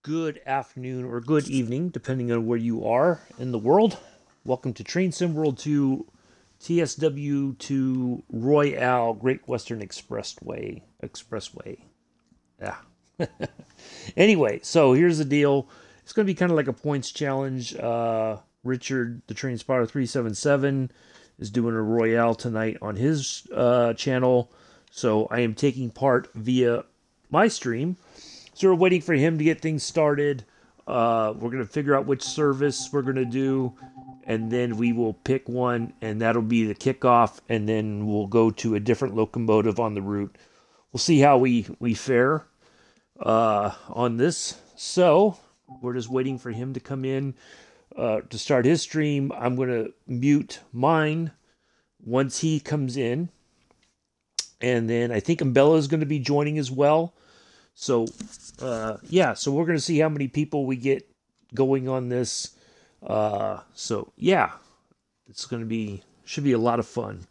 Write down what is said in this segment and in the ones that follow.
Good afternoon or good evening, depending on where you are in the world. Welcome to Train Sim World 2 TSW2 Royale Great Western Expressway. Yeah. Anyway, so here's the deal. It's going to be kind of like a points challenge. Richard, the Train Spotter 377, is doing a Royale tonight on his channel. So I am taking part via my stream. So we're waiting for him to get things started. We're going to figure out which service we're going to do, and then we will pick one, and that'll be the kickoff, and then we'll go to a different locomotive on the route. We'll see how we fare on this. So we're just waiting for him to come in to start his stream. I'm going to mute mine once he comes in, and then I think Umbella is going to be joining as well. So, yeah, so we're going to see how many people we get going on this. So, yeah, it's going to be, should be a lot of fun.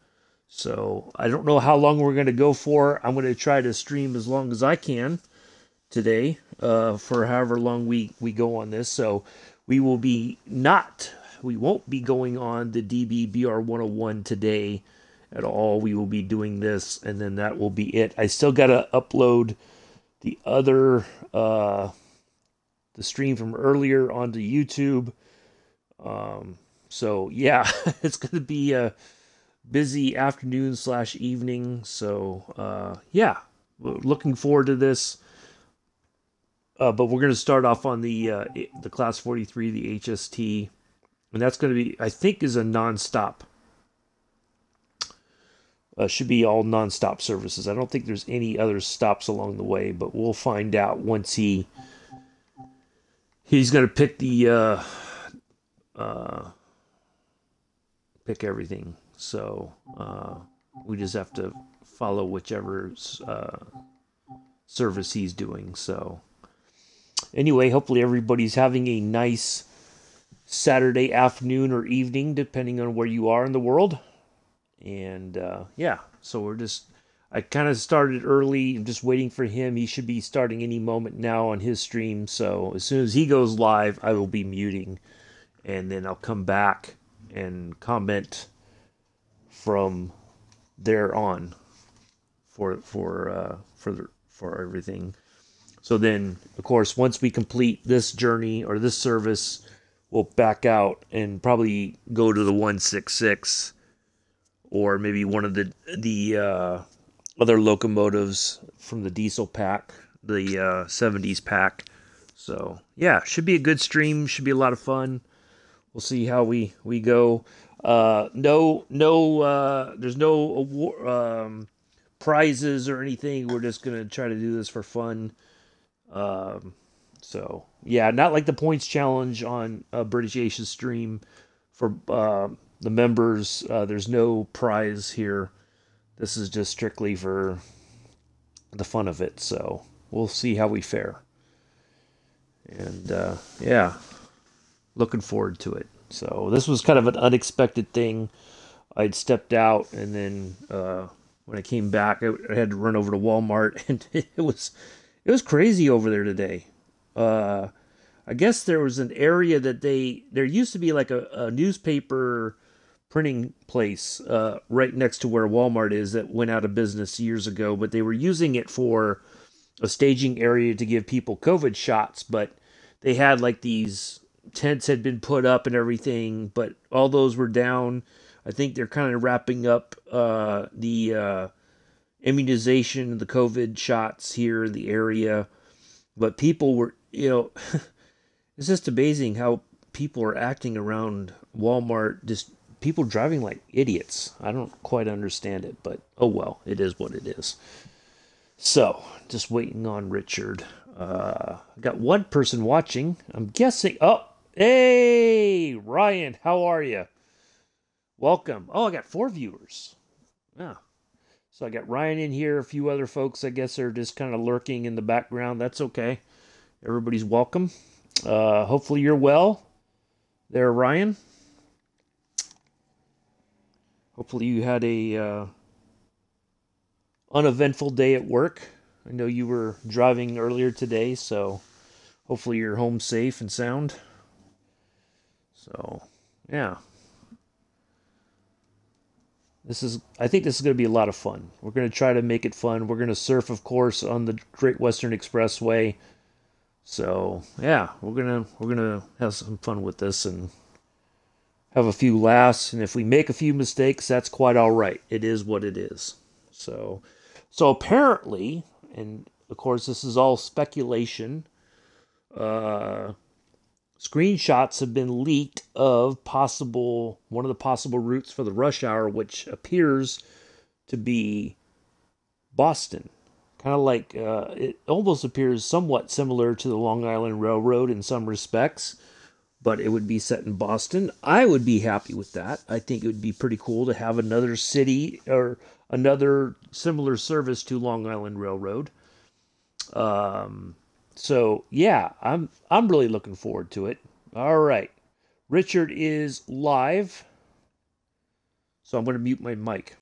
So, I don't know how long we're going to go for. I'm going to try to stream as long as I can today, for however long we go on this. So, we won't be going on the DBBR 101 today at all. We will be doing this, and then that will be it. I still got to upload the other the stream from earlier onto YouTube. So yeah, it's going to be a busy afternoon / evening. So yeah, looking forward to this. But we're going to start off on the Class 43, the HST, and that's going to be, I think, is a non-stop. Should be all non-stop services. I don't think there's any other stops along the way, but we'll find out once he's going to pick the pick everything. So we just have to follow whichever service he's doing. So anyway, hopefully everybody's having a nice Saturday afternoon or evening, depending on where you are in the world. And yeah, so I kind of started early. I'm just waiting for him. He should be starting any moment now on his stream. So as soon as he goes live, I will be muting, and then I'll come back and comment from there on for everything. So then, of course, once we complete this journey or this service, we'll back out and probably go to the 166. Or maybe one of the other locomotives from the diesel pack, the 70s pack. So yeah, should be a good stream. Should be a lot of fun. We'll see how we go. There's no award, prizes or anything. We're just gonna try to do this for fun. So yeah, not like the points challenge on British Asia's stream for the members. There's no prize here. This is just strictly for the fun of it. So we'll see how we fare. And yeah, looking forward to it. So this was kind of an unexpected thing. I'd stepped out, and then when I came back, I had to run over to Walmart, and it was crazy over there today. I guess there was an area that there used to be like a newspaper printing place right next to where Walmart is that went out of business years ago, but they were using it for a staging area to give people COVID shots, but they had like these tents had been put up and everything, but all those were down. I think they're kind of wrapping up the immunization, the COVID shots here in the area, but people were, it's just amazing how people are acting around Walmart, just people driving like idiots. I don't quite understand it, but oh well, it is what it is. So, just waiting on Richard. I got one person watching. I'm guessing. Oh, hey, Ryan, how are you? Welcome. Oh, I got 4 viewers. Yeah. So I got Ryan in here. A few other folks, I guess, are just kind of lurking in the background. That's okay. Everybody's welcome. Hopefully you're well there, Ryan. Hopefully you had a uneventful day at work. I know you were driving earlier today, so Hopefully you're home safe and sound. So, yeah. I think this is going to be a lot of fun. We're going to try to make it fun. We're going to surf, of course, on the Great Western Expressway. So, yeah, we're gonna have some fun with this and have a few laughs. And if we make a few mistakes, that's quite all right. It is what it is. So, so apparently, and of course, this is all speculation. Uh, Screenshots have been leaked of one of the possible routes for the rush hour, which appears to be Boston. Kind of like it almost appears somewhat similar to the Long Island Railroad in some respects, but it would be set in Boston. I would be happy with that. I think it would be pretty cool to have another city or another similar service to Long Island Railroad. Um, so yeah, I'm really looking forward to it. All right, Richard is live, so I'm going to mute my mic.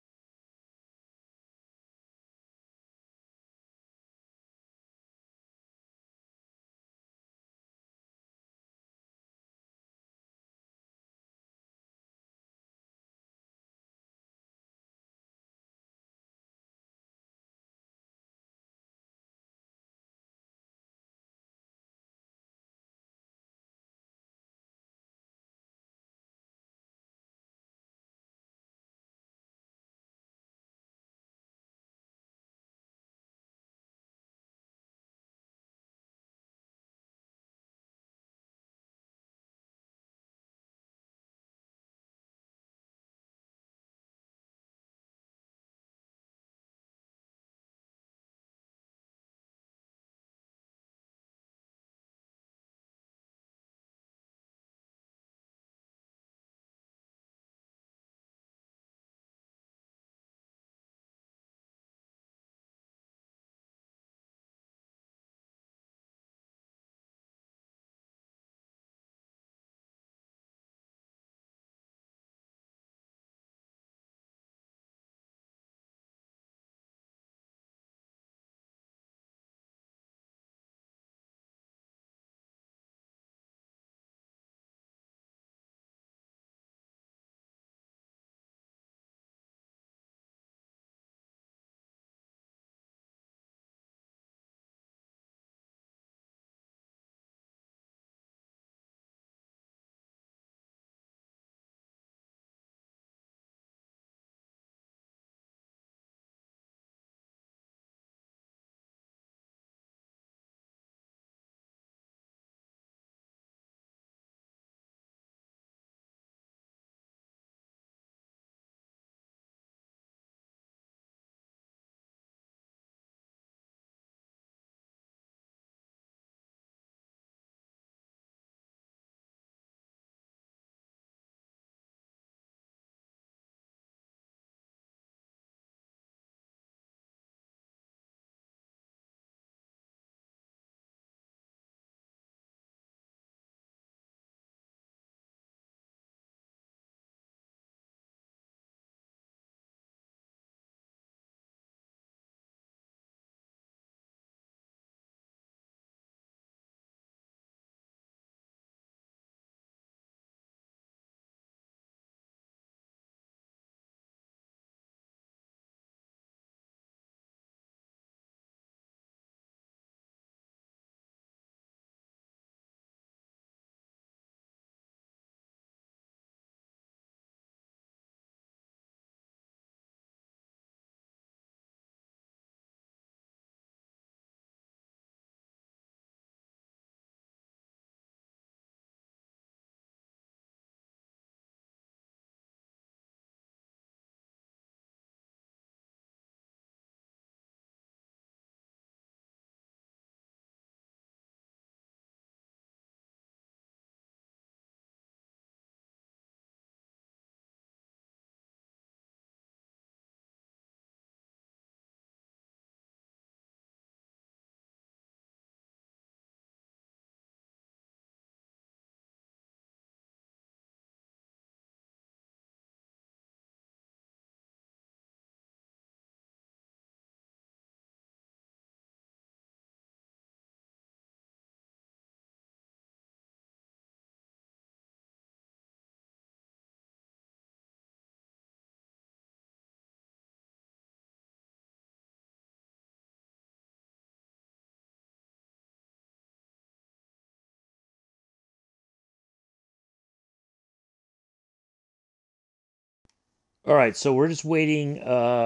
All right, so we're just waiting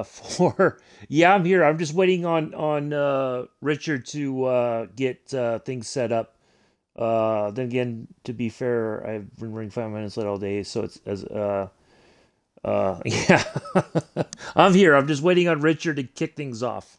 for yeah, I'm here. I'm just waiting on Richard to get things set up. Then again, to be fair, I've been running 5 minutes late all day, so it's as yeah. I'm here. I'm just waiting on Richard to kick things off.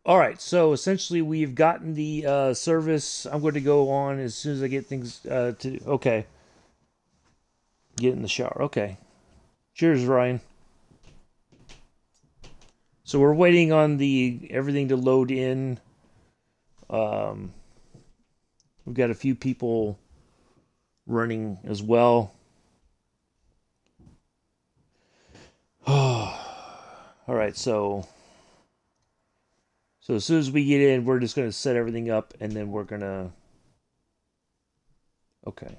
All right, so essentially we've gotten the service. I'm going to go on as soon as I get things to. Okay, get in the shower. Okay, cheers, Ryan. So we're waiting on the everything to load in. Um, we've got a few people running as well. All right, so as soon as we get in, we're just going to set everything up, and then we're going to. Okay.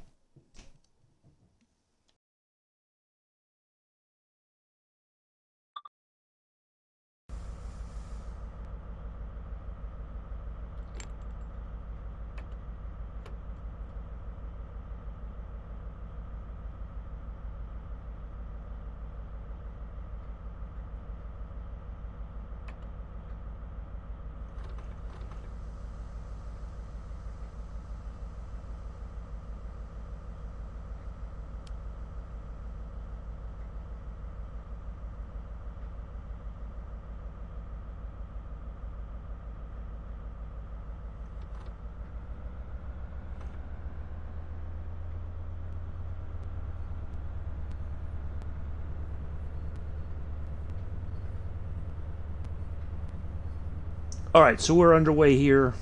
All right, so we're underway here.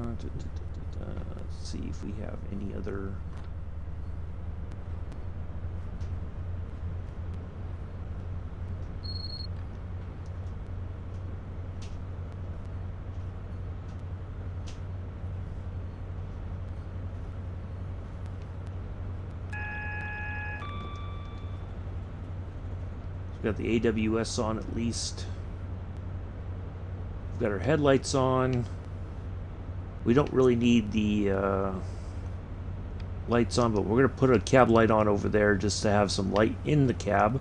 Let's see if we have any other. We've got the AWS on at least. got our headlights on. We don't really need the lights on, but we're going to put a cab light on over there just to have some light in the cab.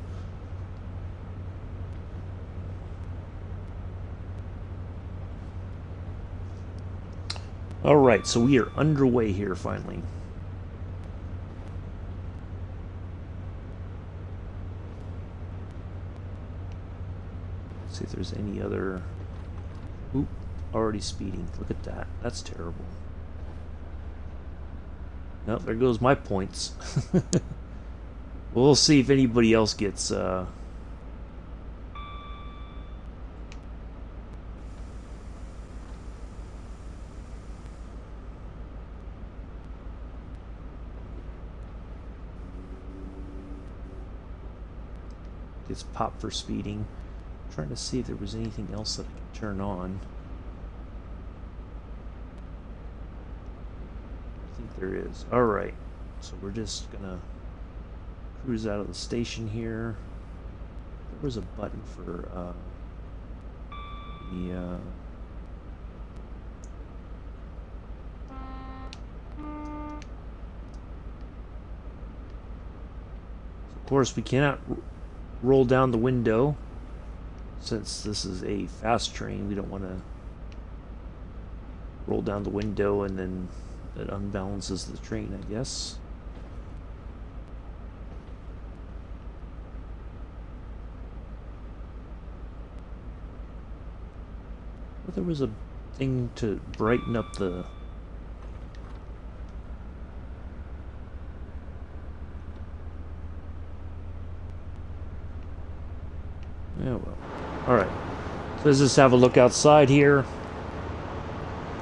Alright, so we are underway here finally. Let's see if there's any other... Oop, already speeding. Look at that. That's terrible. No, there goes my points. We'll see if anybody else gets... gets popped for speeding. I'm trying to see if there was anything else that I could turn on. I think there is. Alright, so we're just gonna cruise out of the station here. There was a button for the of course we cannot roll down the window. Since this is a fast train, we don't want to roll down the window and then it unbalances the train, I guess. But there was a thing to brighten up the... Yeah, well. Alright. So let's just have a look outside here.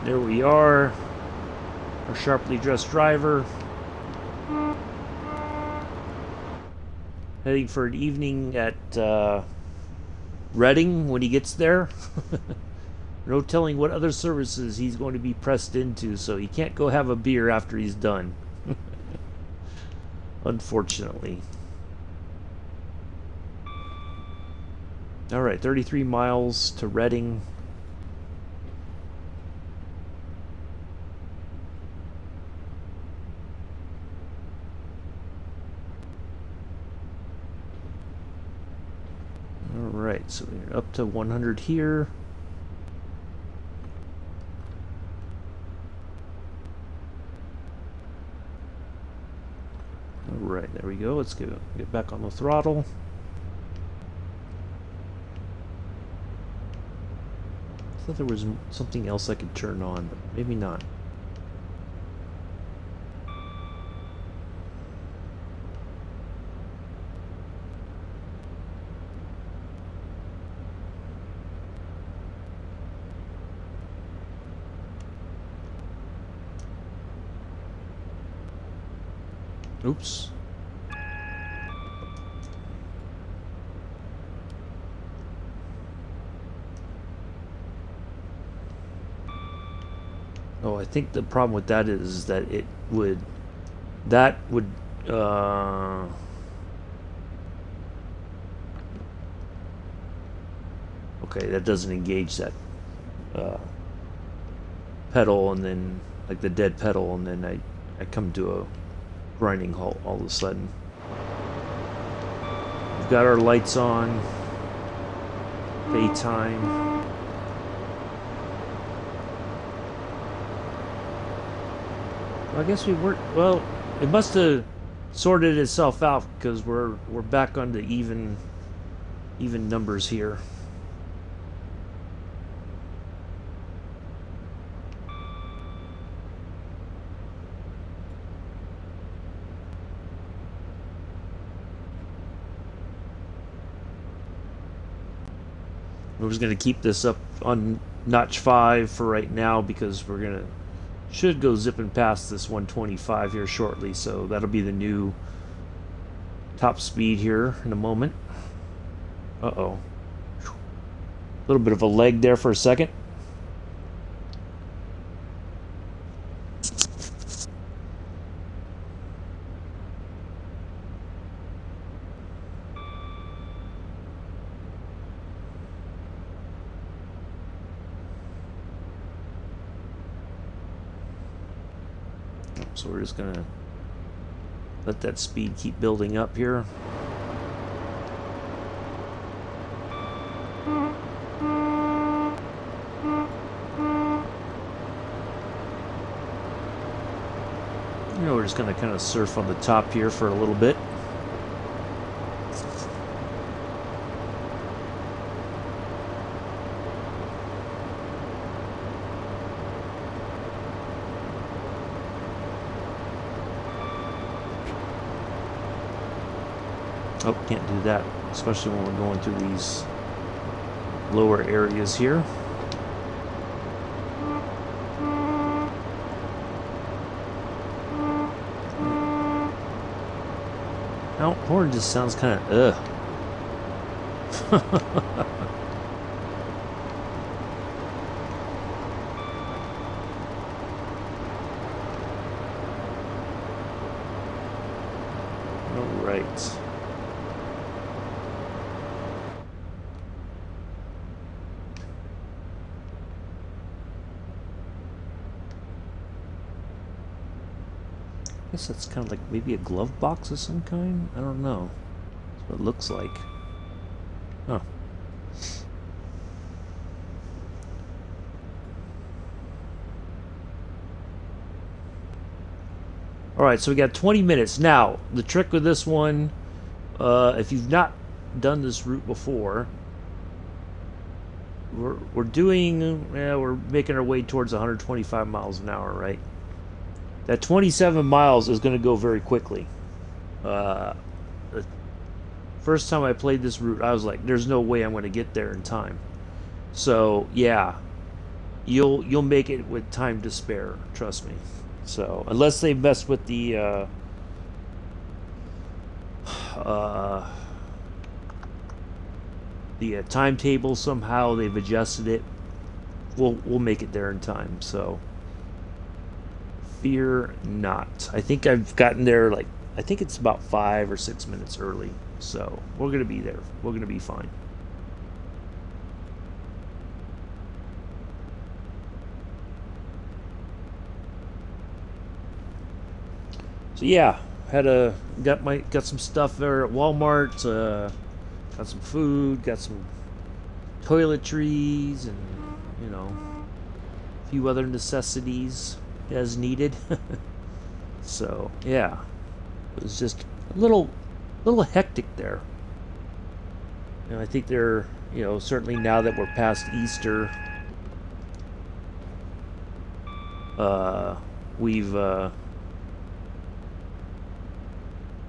There we are. Our sharply dressed driver. Heading for an evening at Reading when he gets there. No telling what other services he's going to be pressed into, so he can't go have a beer after he's done. Unfortunately. Alright, 33 miles to Reading. Alright, so we're up to 100 here. Alright, there we go. Let's get back on the throttle. I thought there was something else I could turn on, but maybe not. Oops. Oh, I think the problem with that is that it would... That would... Okay, that doesn't engage that pedal, and then... Like the dead pedal, and then I come to a grinding halt all of a sudden. We've got our lights on. Daytime. I guess we weren't. Well, it must have sorted itself out because we're back on to even numbers here. We're just going to keep this up on notch 5 for right now because we're going to should go zipping past this 125 here shortly, so that'll be the new top speed here in a moment. Uh-oh. A little bit of a leg there for a second. So we're just gonna let that speed keep building up here. You know, we're just gonna kind of surf on the top here for a little bit. Oh, can't do that, especially when we're going through these lower areas here. Now, horn just sounds kind of All right. I guess that's kind of like maybe a glove box of some kind? I don't know. That's what it looks like. Huh. Alright, so we got 20 minutes. Now, the trick with this one, if you've not done this route before, we're making our way towards 125 miles an hour, right? That 27 miles is going to go very quickly. The first time I played this route, I was like, "There's no way I'm going to get there in time." So yeah, you'll make it with time to spare. Trust me. So unless they messed with the timetable somehow, they've adjusted it. We'll make it there in time. So. Fear not. I think I've gotten there, like, I think it's about 5 or 6 minutes early. So, we're going to be there. We're going to be fine. So, yeah. Got some stuff there at Walmart. Got some food. Got some toiletries. And, you know, a few other necessities as needed. So yeah, it was just a little hectic there, and I think they're, you know, certainly now that we're past Easter, we've well,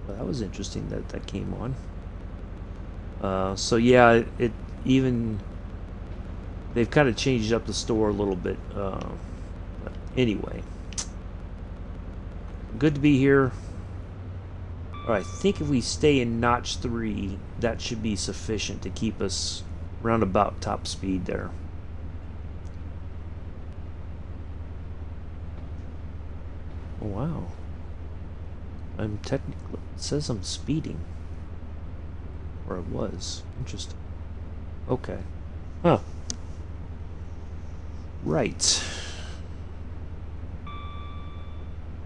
that was interesting that came on. So yeah, they've kind of changed up the store a little bit. Anyway, good to be here. Alright, I think if we stay in notch 3, that should be sufficient to keep us round about top speed there. Oh, wow. I'm technically, it says I'm speeding. Or I was. Interesting. Okay. Huh. Right.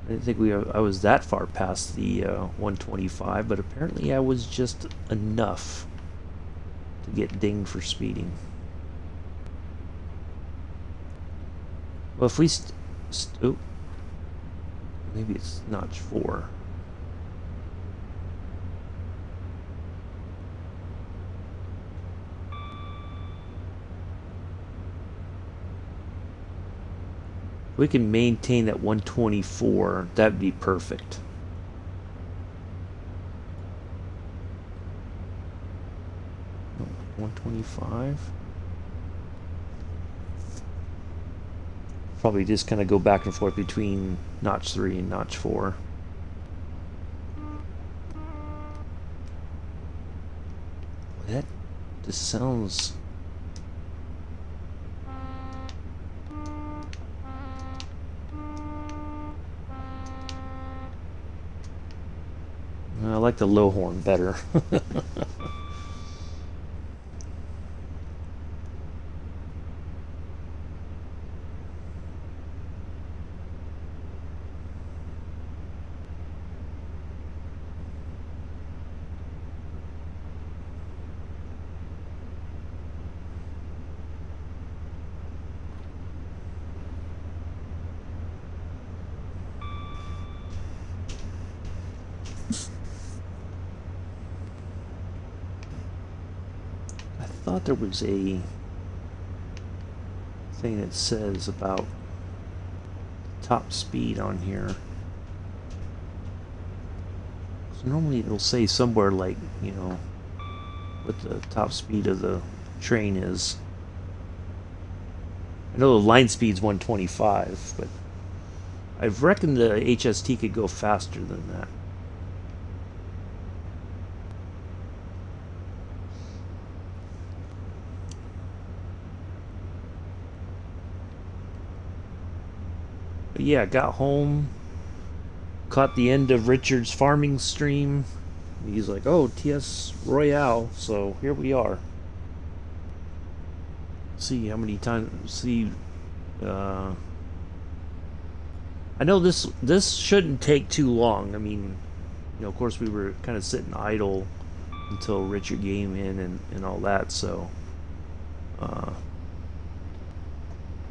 I didn't think I was that far past the 125, but apparently I was just enough to get dinged for speeding. Well, if we oh, maybe it's notch 4. We can maintain that 124, that'd be perfect. Oh, 125. Probably just kind of go back and forth between notch 3 and notch 4. That just sounds... I like the low horn better. thought there was a thing that says about top speed on here. So normally it'll say somewhere like, you know, what the top speed of the train is. I know the line speed's 125, but I reckon the HST could go faster than that. But yeah, got home, caught the end of Richard's farming stream. He's like, oh, TS Royale, so here we are. See how many times, see, I know this shouldn't take too long. I mean, you know, of course we were kind of sitting idle until Richard came in and all that, so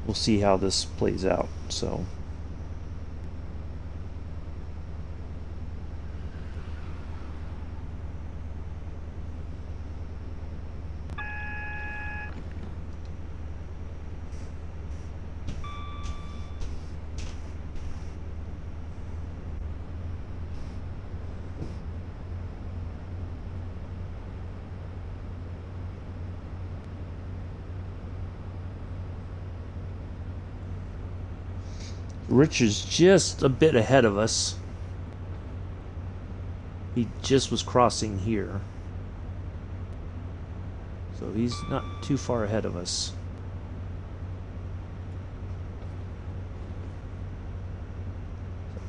we'll see how this plays out. So Richard's just a bit ahead of us. He just was crossing here. So he's not too far ahead of us.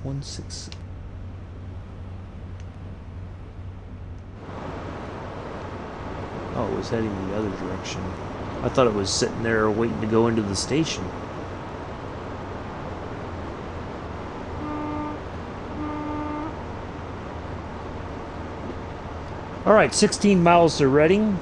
.16. Oh, it was heading the other direction. I thought it was sitting there waiting to go into the station. Alright, 16 miles to Reading.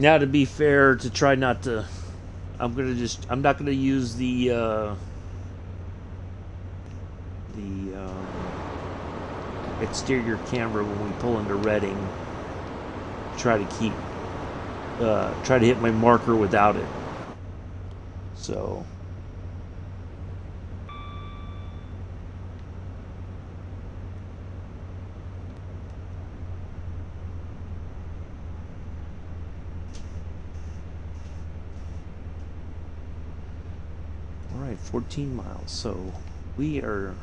Now, to be fair, to try not to, I'm not gonna use the exterior camera when we pull into Reading. Try to keep, try to hit my marker without it. So. Alright, 14 miles. So we are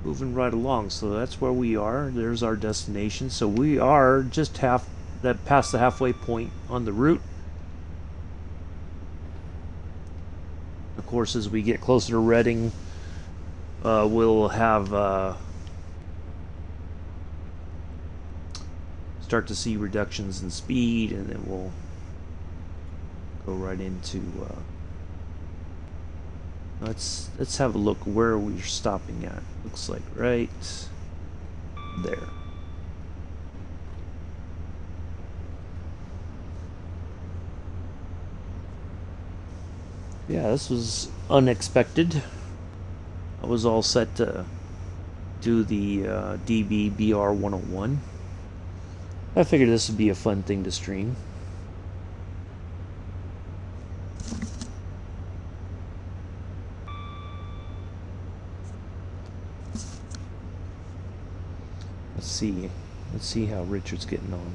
moving right along. So that's where we are. There's our destination. So we are just past the halfway point on the route. Of course, as we get closer to Reading, we'll have start to see reductions in speed, and then we'll go right into let's have a look where we're stopping at. Looks like right there. Yeah, this was unexpected. I was all set to do the DB BR 101. I figured this would be a fun thing to stream. Let's see how Richard's getting on.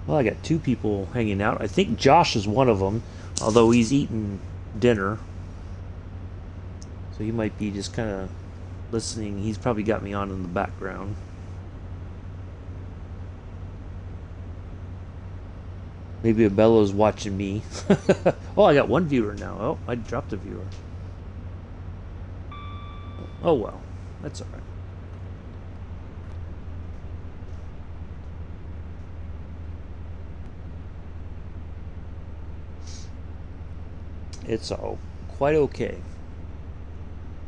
Well, I got two people hanging out. I think Josh is one of them, although he's eating dinner. So he might be just kind of listening. He's probably got me on in the background. Maybe Abello's watching me. Oh, I got one viewer now. Oh, I dropped a viewer. Oh well, that's alright. It's all quite okay.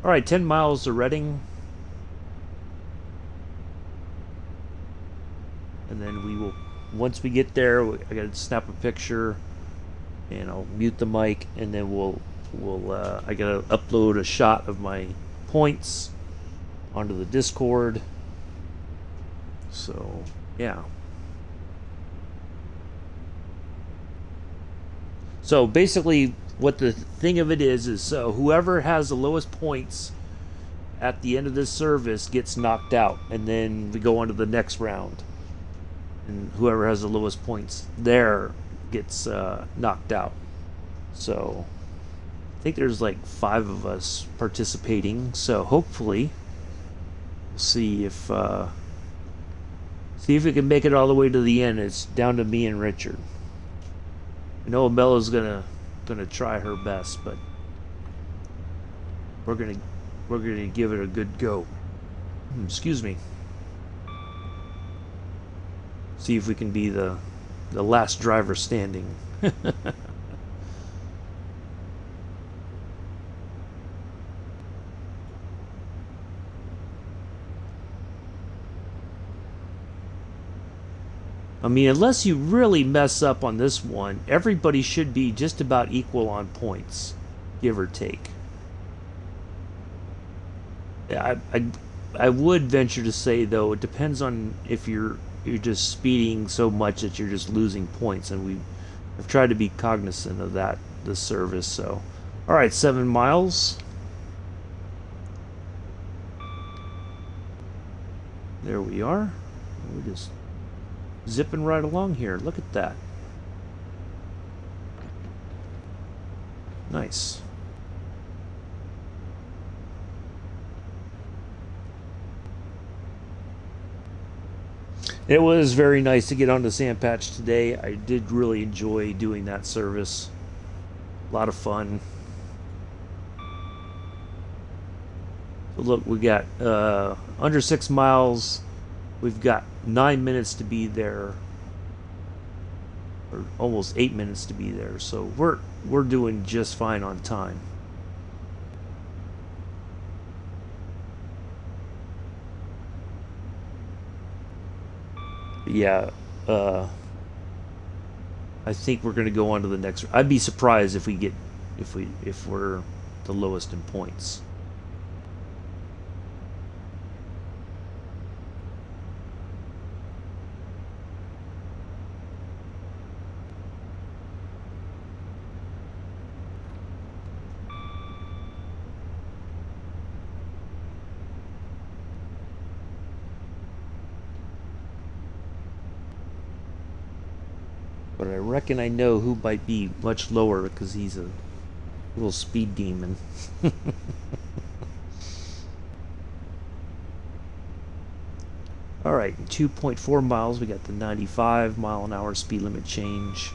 Alright, 10 miles to Reading. And then we will, once we get there, I gotta snap a picture and I'll mute the mic, and then I gotta upload a shot of my points onto the Discord. So, yeah. So basically, what the thing of it is so whoever has the lowest points at the end of this service gets knocked out, and then we go on to the next round. And whoever has the lowest points there gets knocked out. So I think there's like 5 of us participating. So hopefully we'll see if we can make it all the way to the end. It's down to me and Richard. I know Bella's gonna try her best, but we're gonna give it a good go. Excuse me. See if we can be the last driver standing. I mean, unless you really mess up on this one, everybody should be just about equal on points, give or take. I would venture to say, though, it depends on if you're just speeding so much that you're just losing points, and I've tried to be cognizant of that this service. So, all right, 7 miles. There we are. We're just zipping right along here. Look at that. Nice. It was very nice to get on the sand patch today. I did really enjoy doing that service. A lot of fun. So look, we got under 6 miles. We've got 9 minutes to be there, or almost 8 minutes to be there. So we're doing just fine on time. Yeah, I think we're going to go on to the next. I'd be surprised if we're the lowest in points. But I reckon I know who might be much lower because he's a little speed demon. Alright, 2.4 miles, we got the 95-mile-an-hour speed limit change.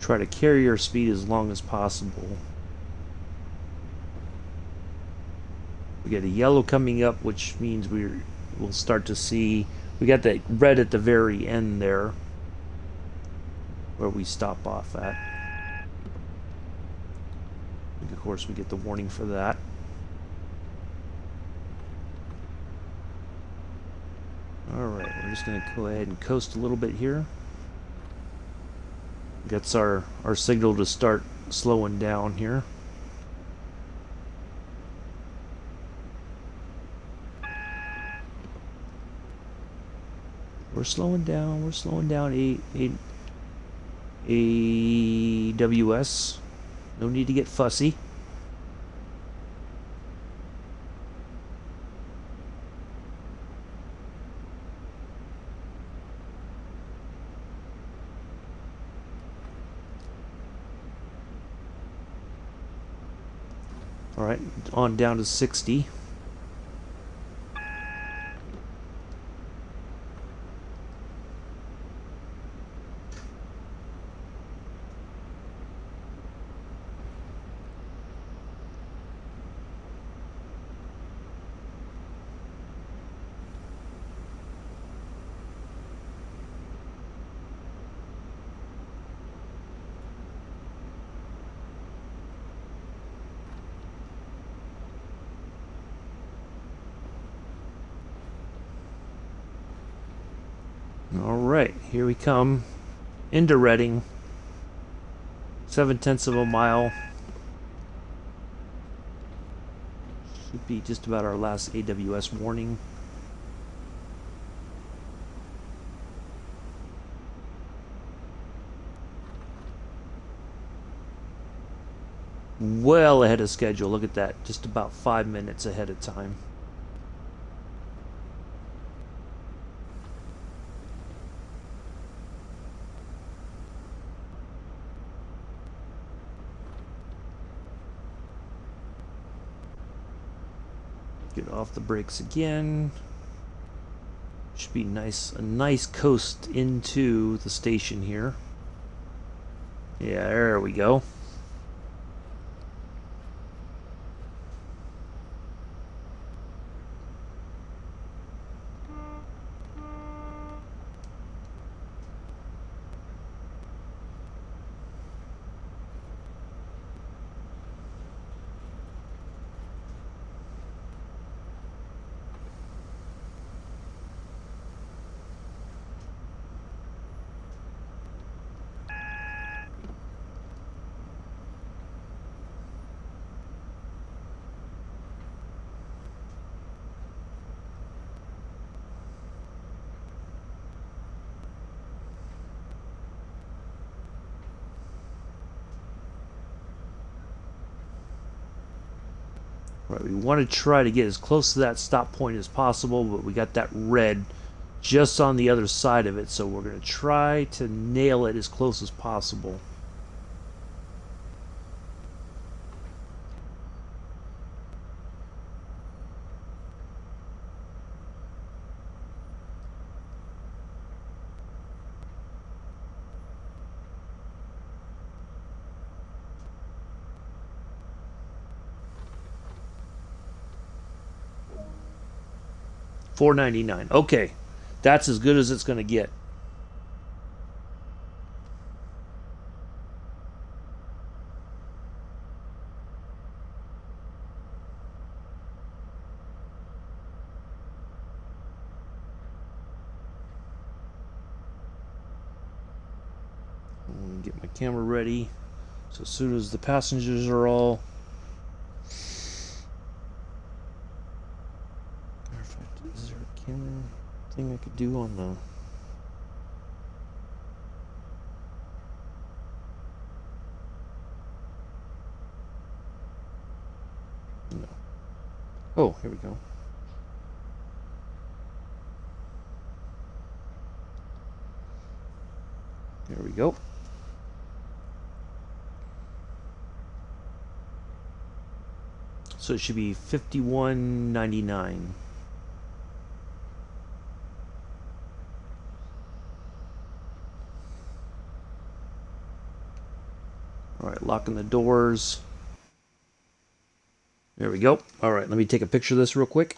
Try to carry your speed as long as possible. We got a yellow coming up, which means we'll start to see. We got that red at the very end there, where we stop off at. And of course, we get the warning for that. All right, we're just going to go ahead and coast a little bit here. That's our signal to start slowing down here. We're slowing down. We're slowing down. AWS. No need to get fussy. All right, on down to 60. All right, here we come into Reading. 7/10 of a mile. Should be just about our last AWS warning. Well ahead of schedule. Look at that. Just about 5 minutes ahead of time. Get off the brakes again. Should be a nice coast into the station here. Yeah, there we go. Right, we want to try to get as close to that stop point as possible, but we got that red just on the other side of it, so we're going to try to nail it as close as possible. $4.99. Okay, that's as good as it's going to get. Get my camera ready. So as soon as the passengers are all is there a camera thing I could do on the no. Oh, here we go. There we go. So it should be $51.99. All right, locking the doors. There we go. All right, let me take a picture of this real quick.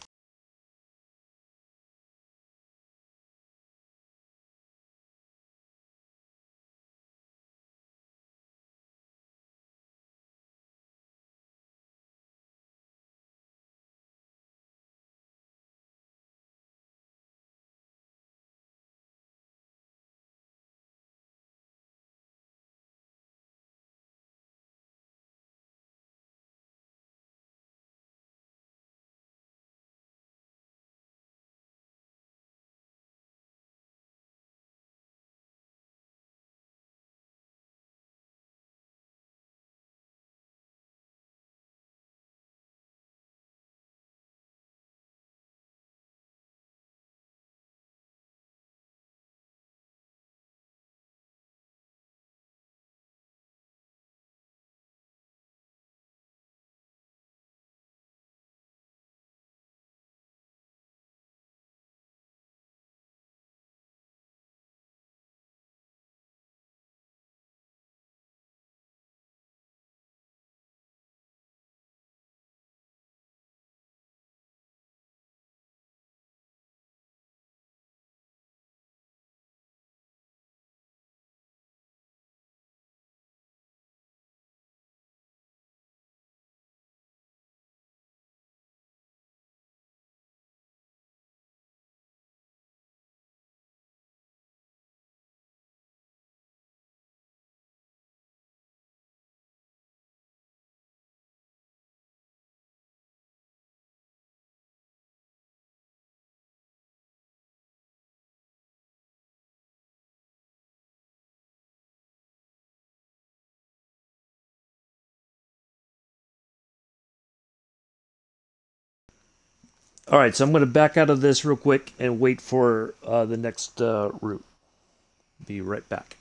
All right, so I'm going to back out of this real quick and wait for the next route. Be right back.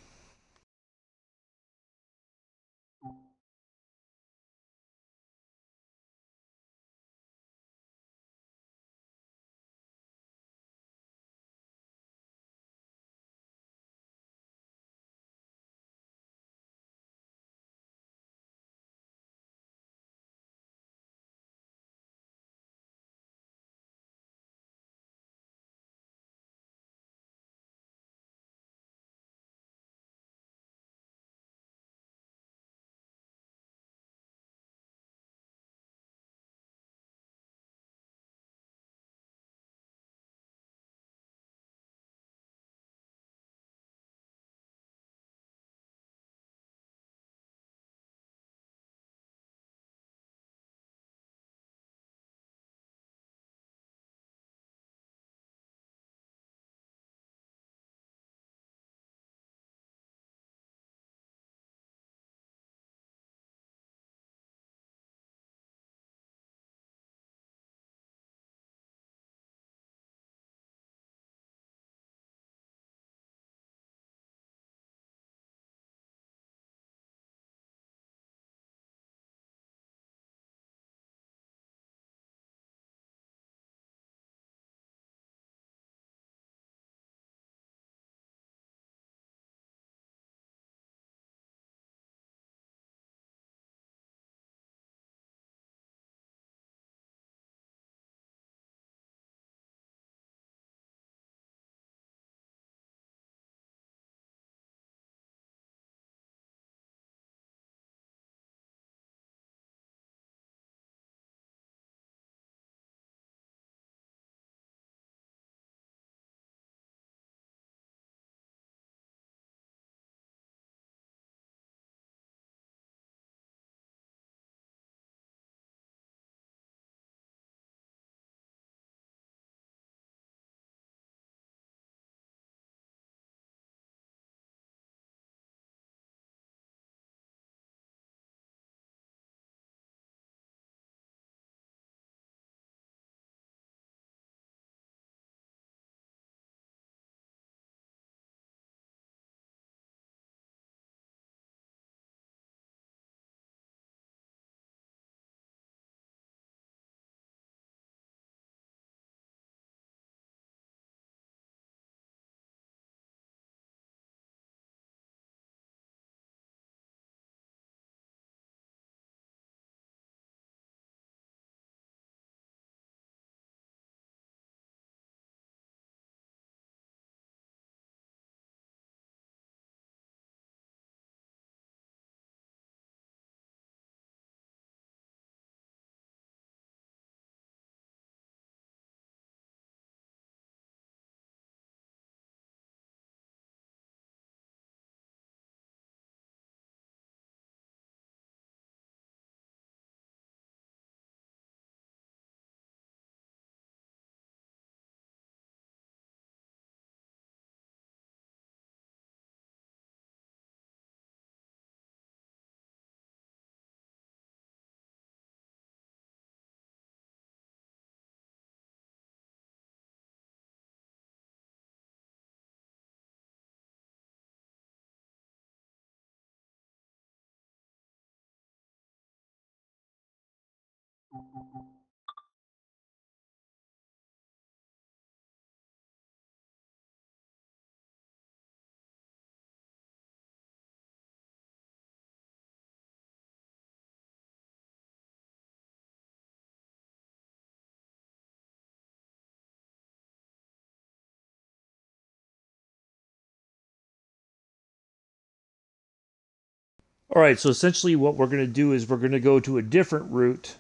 All right, so essentially what we're going to do is we're going to go to a different route.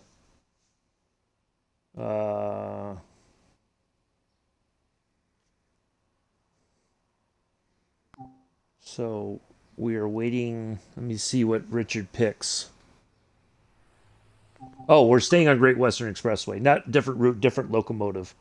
Uh, so we are waiting. Let me see what Richard picks. Oh, we're staying on Great Western Expressway. Not different route, different locomotive.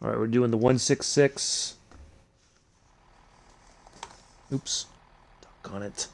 All right, we're doing the 166. Oops. Doggone it.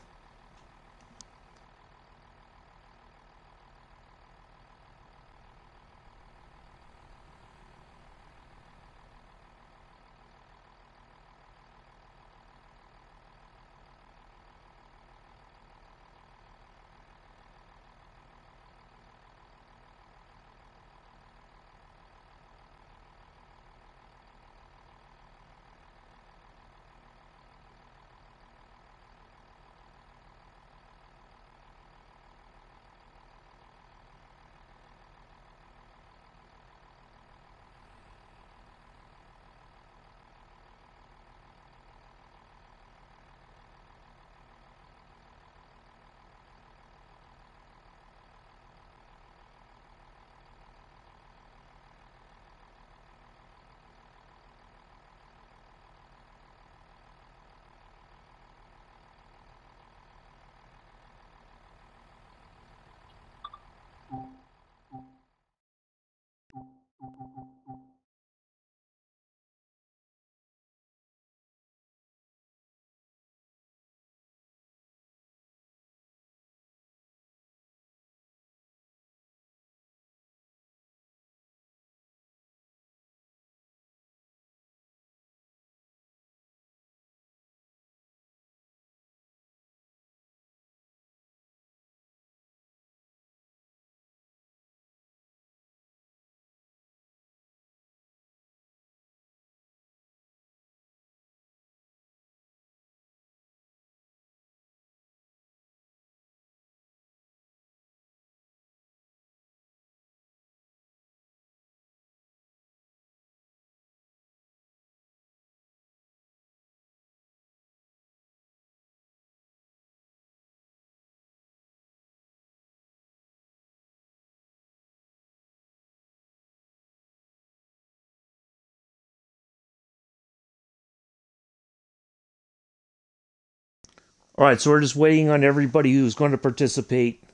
All right, so we're just waiting on everybody who's going to participate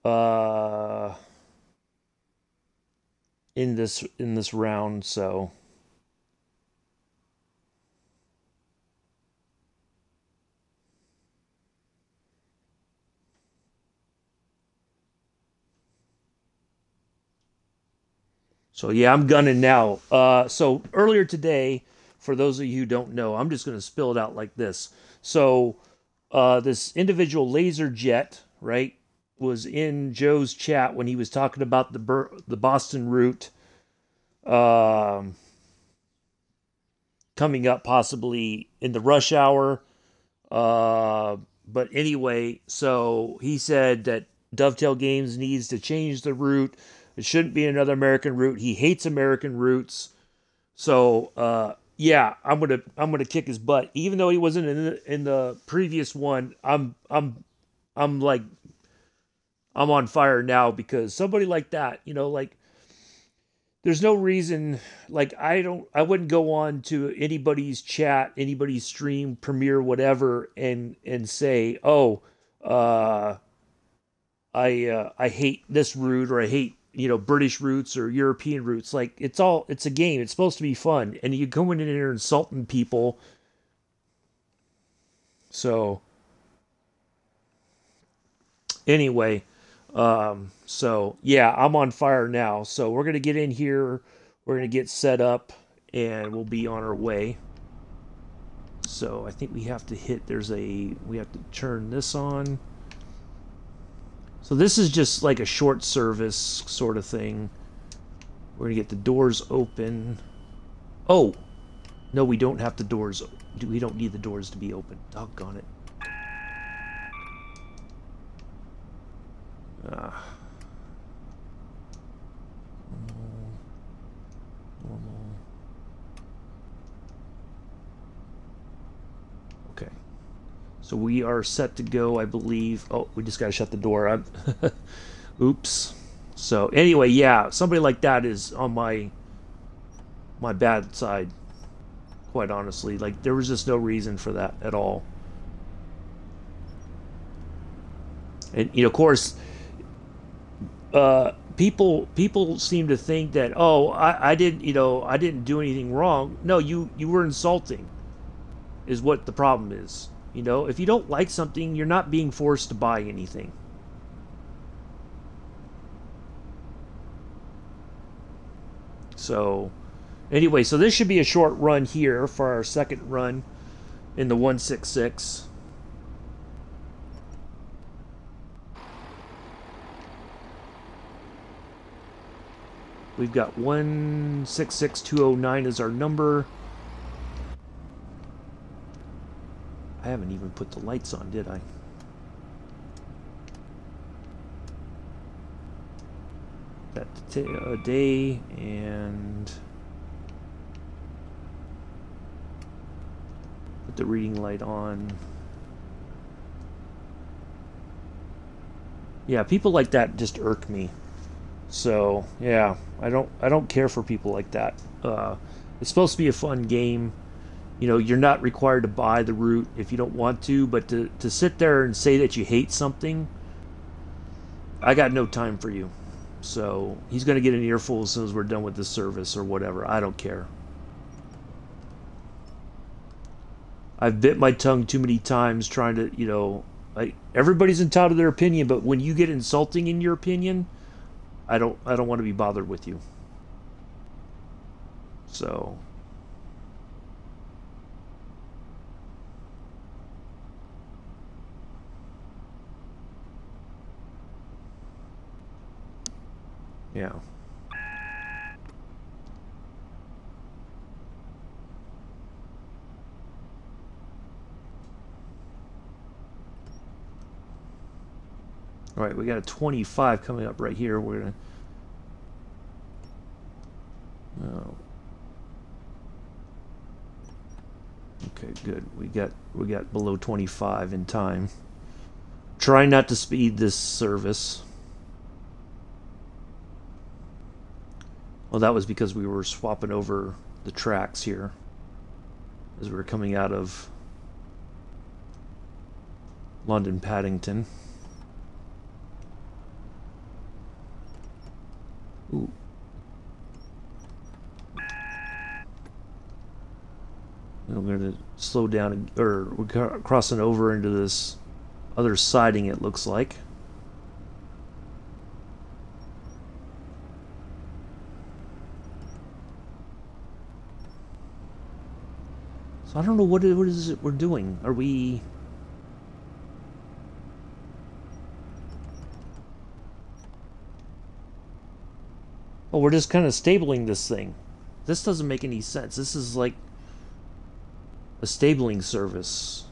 uh, in this round. So yeah, I'm gunning now. So earlier today, for those of you who don't know, I'm just going to spill it out like this. So this individual laser jet, right, was in Joe's chat when he was talking about the Boston route coming up possibly in the rush hour. But anyway, so he said that Dovetail Games needs to change the route. It shouldn't be another American route. He hates American routes. So yeah, I'm gonna kick his butt. Even though he wasn't in the previous one, I'm like I'm on fire now because somebody like that, like there's no reason, like I wouldn't go on to anybody's chat, anybody's stream, premiere, whatever, and say, oh, I hate this route, or I hate British routes or European routes. Like it's a game. It's supposed to be fun, and you go in there insulting people. So anyway, so yeah, I'm on fire now. So we're gonna get in here. We're gonna get set up, and we'll be on our way. So I think we have to we have to turn this on. So this is just like a short service sort of thing. We're gonna get the doors open. Oh, no, we don't have the doors. We don't need the doors to be open. Doggone it. Normal. Okay. So we are set to go, I believe. Oh, we just gotta shut the door. Oops. So anyway, yeah, somebody like that is on my bad side. Quite honestly, like there was just no reason for that at all. And of course, people seem to think that, oh, I didn't do anything wrong. No, you were insulting. is what the problem is. You know, if you don't like something, you're not being forced to buy anything. So, anyway, so this should be a short run here for our second run in the 166. We've got 166209 as our number. I haven't even put the lights on, did I? That day and put the reading light on. Yeah, people like that just irk me. So yeah, I don't care for people like that. It's supposed to be a fun game. You know, you're not required to buy the route if you don't want to, but to sit there and say that you hate something, I got no time for you. So he's going to get an earful as soon as we're done with this service or whatever. I don't care. I've bit my tongue too many times trying to, you know, everybody's entitled to their opinion, but when you get insulting in your opinion, I don't want to be bothered with you. So yeah. All right, we got a 25 coming up right here. We're gonna. Oh. Okay, good. We got below 25 in time. Try not to speed this service. Well, that was because we were swapping over the tracks here as we were coming out of London Paddington. Ooh. And we're going to slow down, or we're crossing over into this other siding, it looks like. So I don't know what is it we're doing. Are we... Oh, we're just kind of stabling this thing. This doesn't make any sense. This is like a stabling service.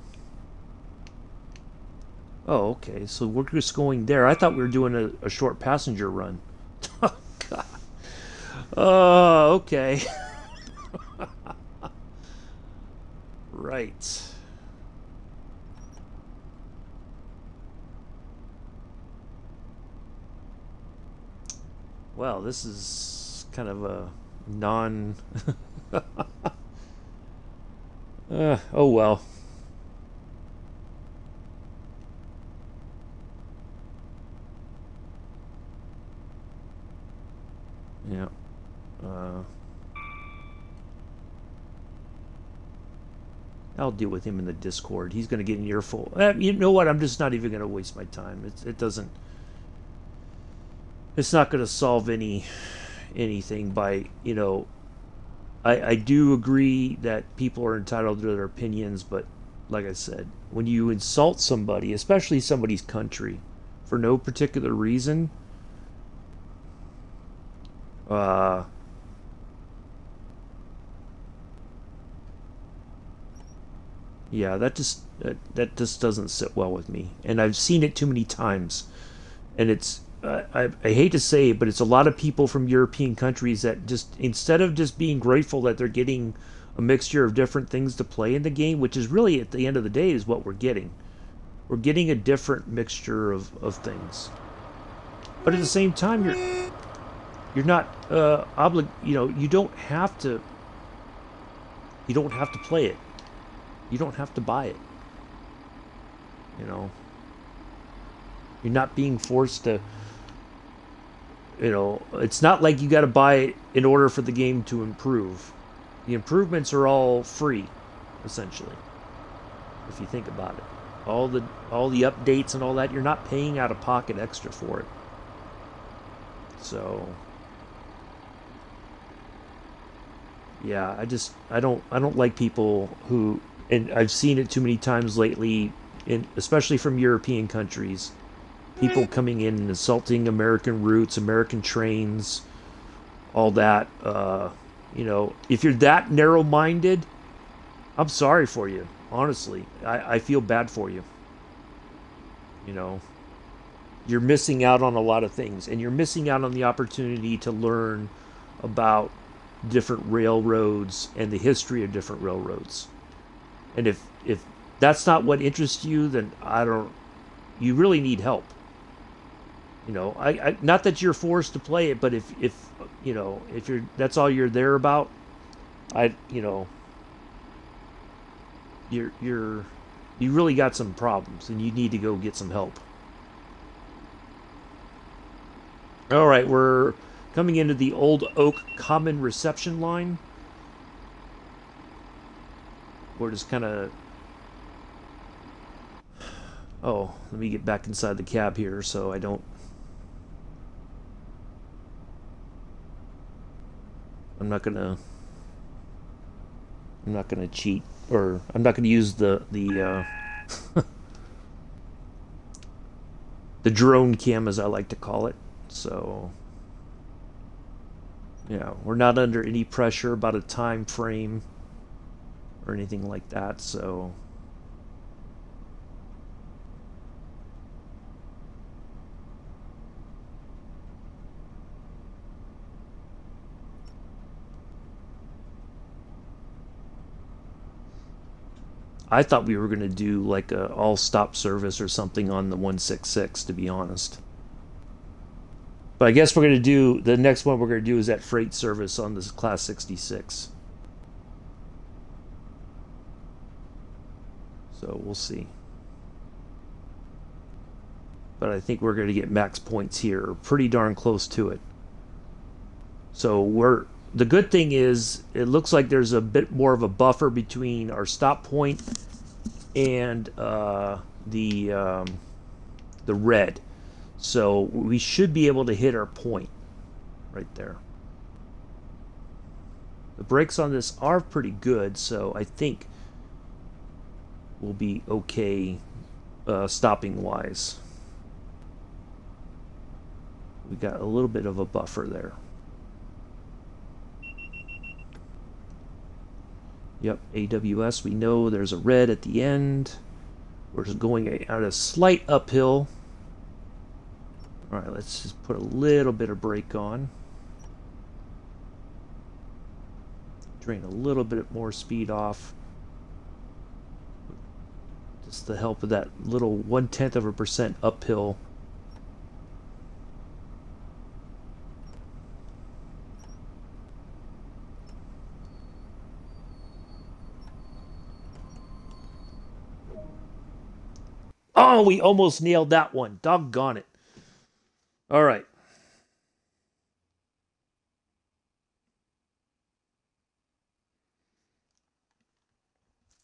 Oh, okay. So we're just going there. I thought we were doing a short passenger run. Oh, God. Oh, okay. Right. Well, this is kind of a non... oh well. Yeah. I'll deal with him in the Discord. He's going to get an earful. You know what? I'm just not even going to waste my time. It doesn't... It's not going to solve anything by, you know... I do agree that people are entitled to their opinions, but like I said, when you insult somebody, especially somebody's country, for no particular reason, yeah, that just doesn't sit well with me, and I've seen it too many times, and it's I hate to say it, but it's a lot of people from European countries that just, instead of just being grateful that they're getting a mixture of different things to play in the game, which is really, at the end of the day, is what we're getting. We're getting a different mixture of things. But at the same time, you're not you know, you don't have to play it. You don't have to buy it. You know, you're not being forced to. You know, it's not like you got to buy it in order for the game to improve. The improvements are all free, essentially. if you think about it. All the updates and all that, you're not paying out of pocket extra for it. So yeah, I don't like people who, and I've seen it too many times lately, especially from European countries, people coming in and insulting American routes, American trains, all that. If you're that narrow-minded, I'm sorry for you. Honestly, I feel bad for you. You know, you're missing out on a lot of things, and you're missing out on the opportunity to learn about different railroads and the history of different railroads. And if that's not what interests you, then I don't. You really need help. I not that you're forced to play it, but if you're that's all you're there about, I you know you're you really got some problems, and you need to go get some help. All right, we're coming into the Old Oak Common Reception line. We're just kind of. Oh, let me get back inside the cab here so I don't. I'm not gonna. I'm not gonna cheat, or I'm not gonna use the drone cam, as I like to call it. So yeah, we're not under any pressure about a time frame or anything like that. So I thought we were going to do like a all stop service or something on the 166, to be honest. But I guess we're going to do the next one we're going to do is that freight service on this Class 66. So we'll see. But I think we're going to get max points here, pretty darn close to it. So the good thing is it looks like there's a bit more of a buffer between our stop point and the red. So we should be able to hit our point right there. The brakes on this are pretty good, so I think we'll be okay stopping wise. We got a little bit of a buffer there. Yep, AWS, we know there's a red at the end. We're just going at a slight uphill. All right, let's just put a little bit of brake on. Drain a little bit more speed off. Just the help of that little 0.1% uphill. Oh, we almost nailed that one. Doggone it. All right.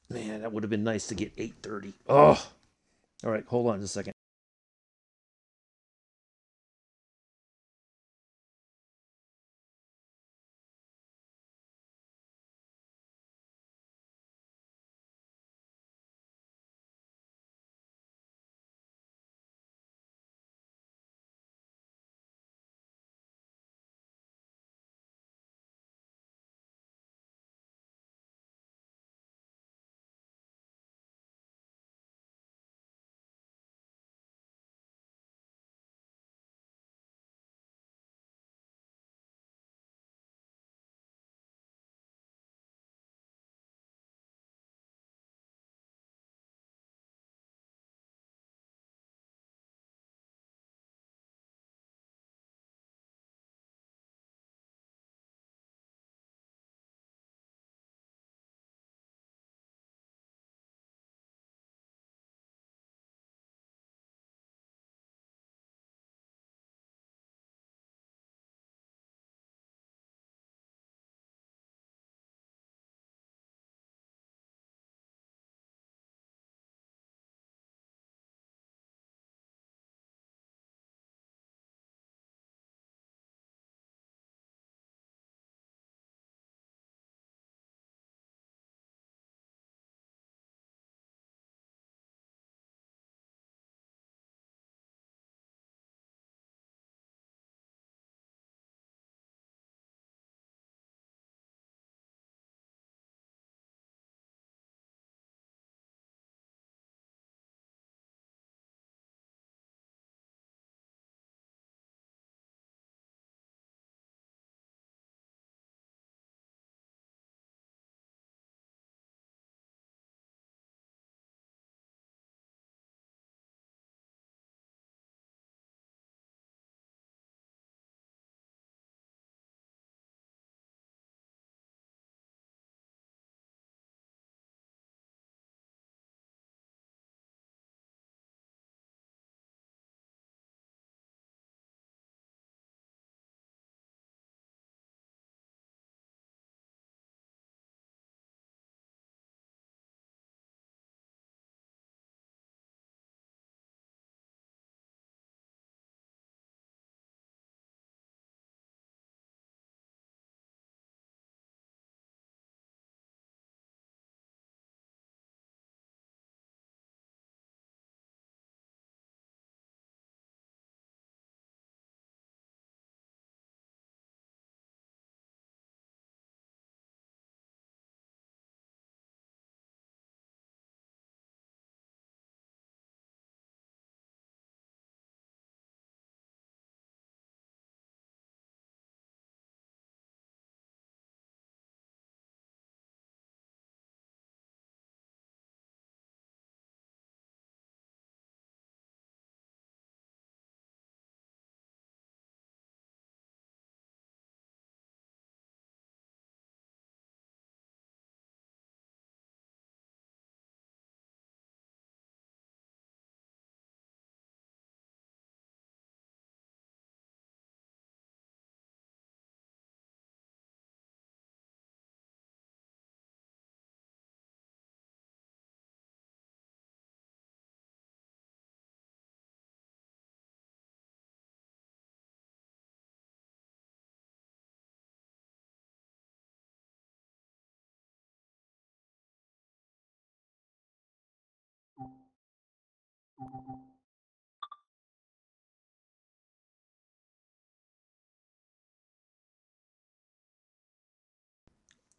Man, that would have been nice to get 8:30. Oh. All right, hold on a second.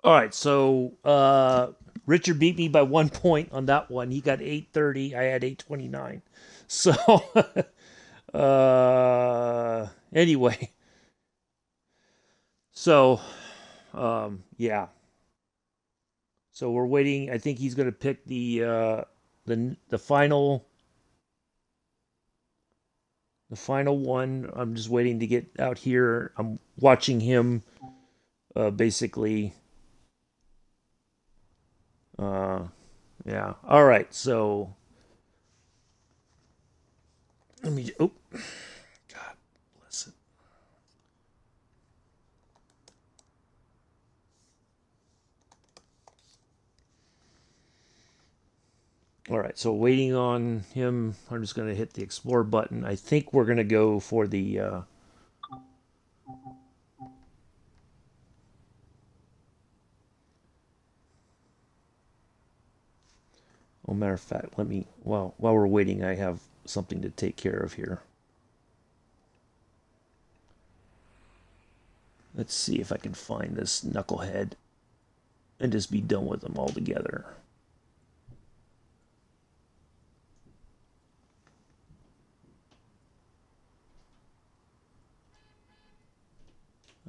All right, so Richard beat me by 1 point on that one. He got 830. I had 829. So anyway, so yeah. So we're waiting. I think he's going to pick the final one. I'm just waiting to get out here. I'm watching him basically. Yeah. All right. So let me. Oh, God bless it. All right. So waiting on him. I'm just going to hit the explore button. I think we're going to go for the. Oh, matter of fact, let me. Well, while we're waiting, I have something to take care of here. Let's see if I can find this knucklehead and just be done with them altogether.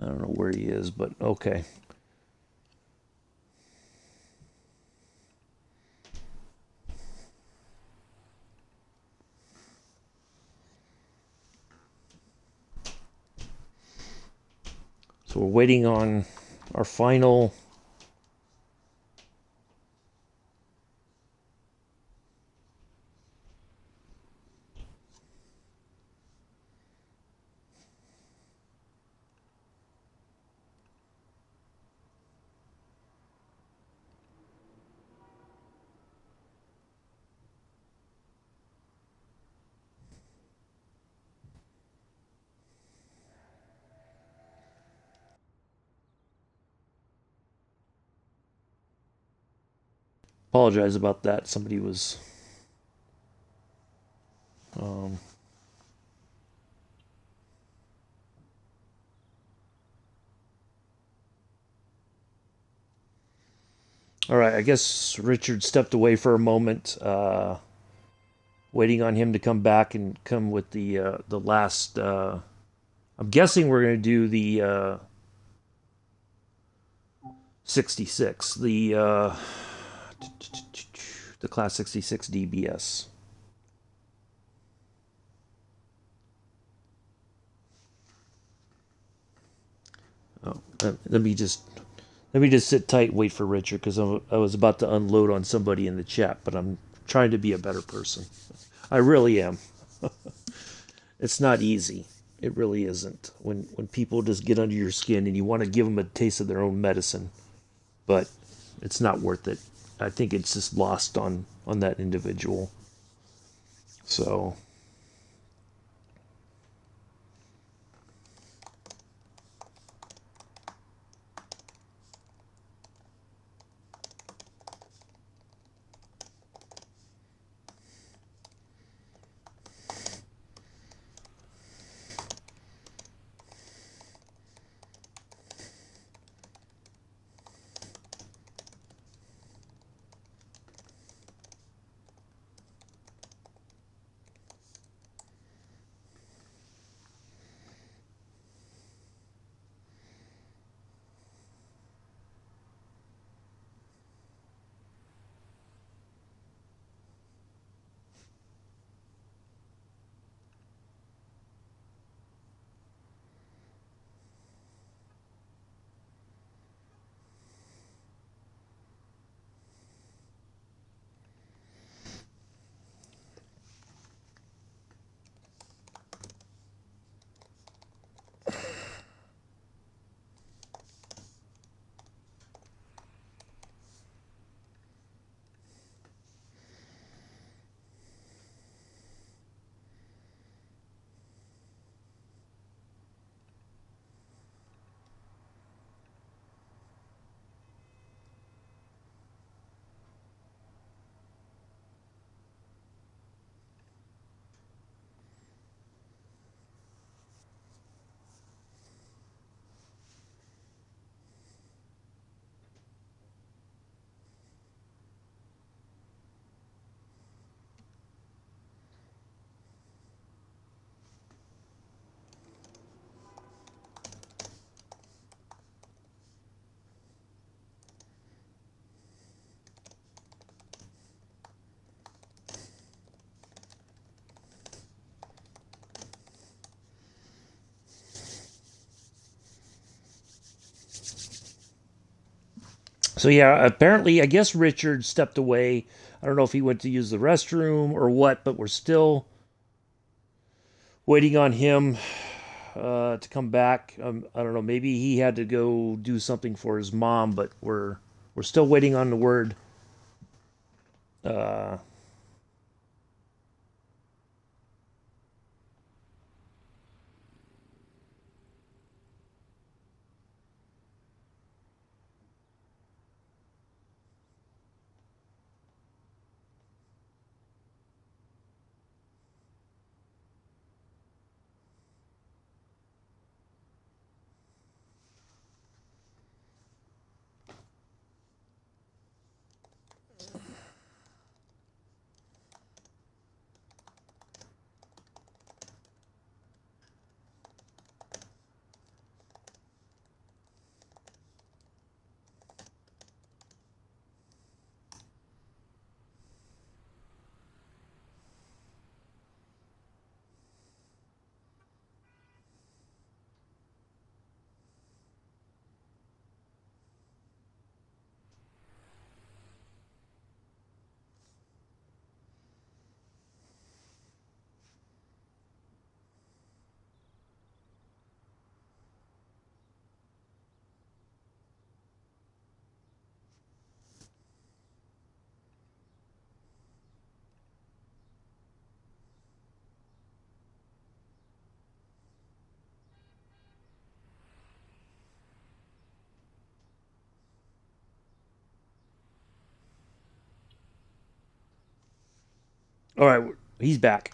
I don't know where he is, but okay. So we're waiting on our final. Apologize about that. Somebody was. Um, all right, I guess Richard stepped away for a moment, waiting on him to come back and come with the last. I'm guessing we're going to do the 66, the class 66 DBS. Oh, let me just sit tight, and wait for Richard, because I was about to unload on somebody in the chat, but I'm trying to be a better person. I really am. It's not easy. It really isn't. When people just get under your skin and you want to give them a taste of their own medicine, but it's not worth it. I think it's just lost on that individual. So So yeah, apparently, I guess Richard stepped away. I don't know if he went to use the restroom or what, but we're still waiting on him to come back. I don't know. Maybe he had to go do something for his mom, but we're still waiting on the word. Uh, all right, he's back.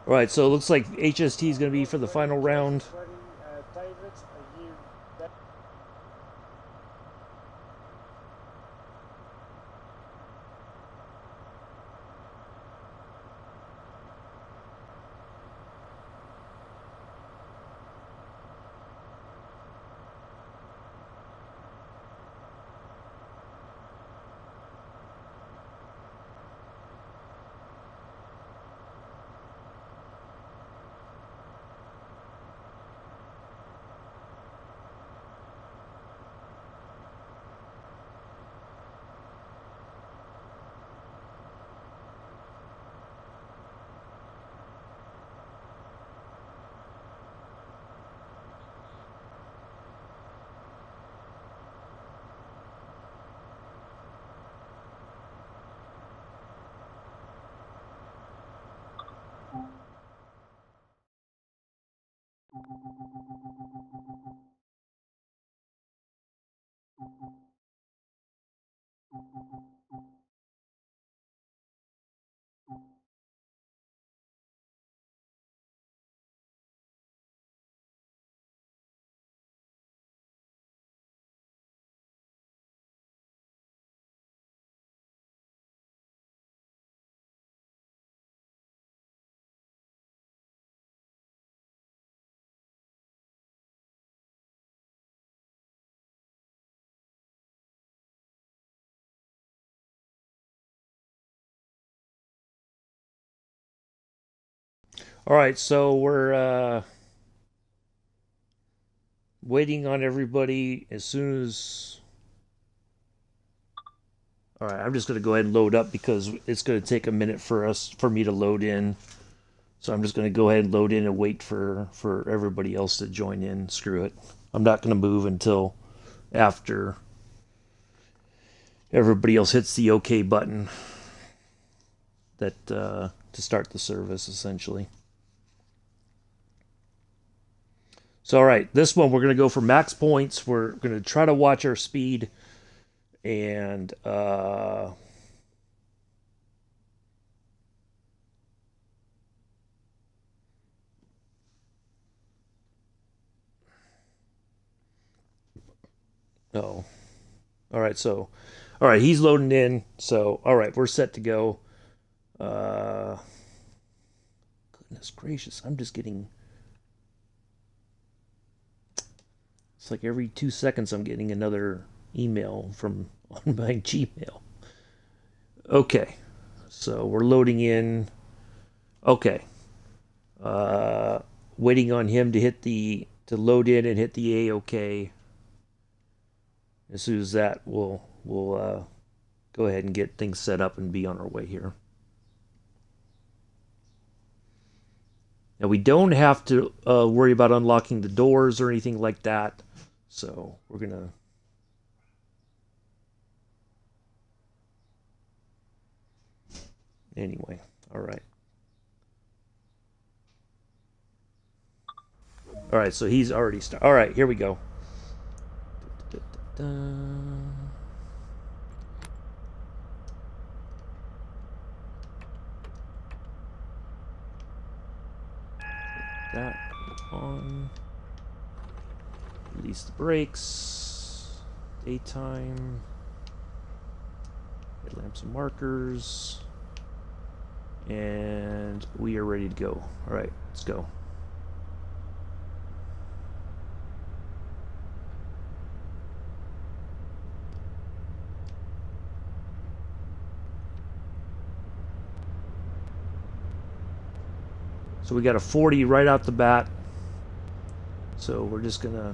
All right, so it looks like HST is going to be for the final round. All right, so we're waiting on everybody as soon as. All right, I'm just going to go ahead and load up because it's going to take a minute for me to load in. So I'm just going to go ahead and load in and wait for everybody else to join in. Screw it. I'm not going to move until after everybody else hits the OK button. that to start the service essentially. So all right, this one we're going to go for max points. We're going to try to watch our speed and oh. All right, so all right, he's loading in. So all right, we're set to go. Goodness gracious, I'm just getting, it's like every 2 seconds I'm getting another email from on my Gmail. Okay, so we're loading in. Okay, waiting on him to hit the to load in and hit the A-OK. As soon as that, we'll go ahead and get things set up and be on our way here. Now we don't have to worry about unlocking the doors or anything like that. So we're gonna anyway. All right. All right. So he's already started. All right. Here we go. That on. Release the brakes. Daytime. Headlamps and markers. And we are ready to go. All right, let's go. So we got a 40 right out the bat. So we're just gonna,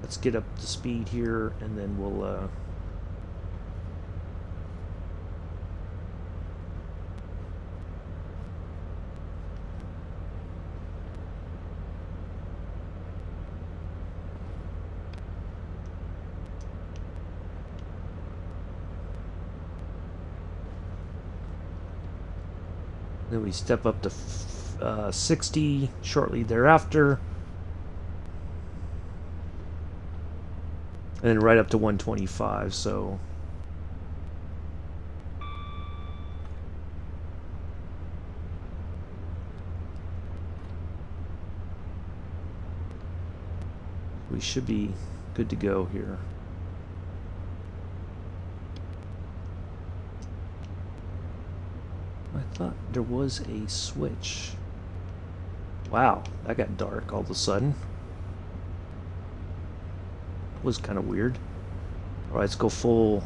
let's get up to speed here and then we'll then we step up to 60 shortly thereafter. And then right up to 125, so we should be good to go here. I thought there was a switch. Wow, that got dark all of a sudden. It was kind of weird. All right, let's go full.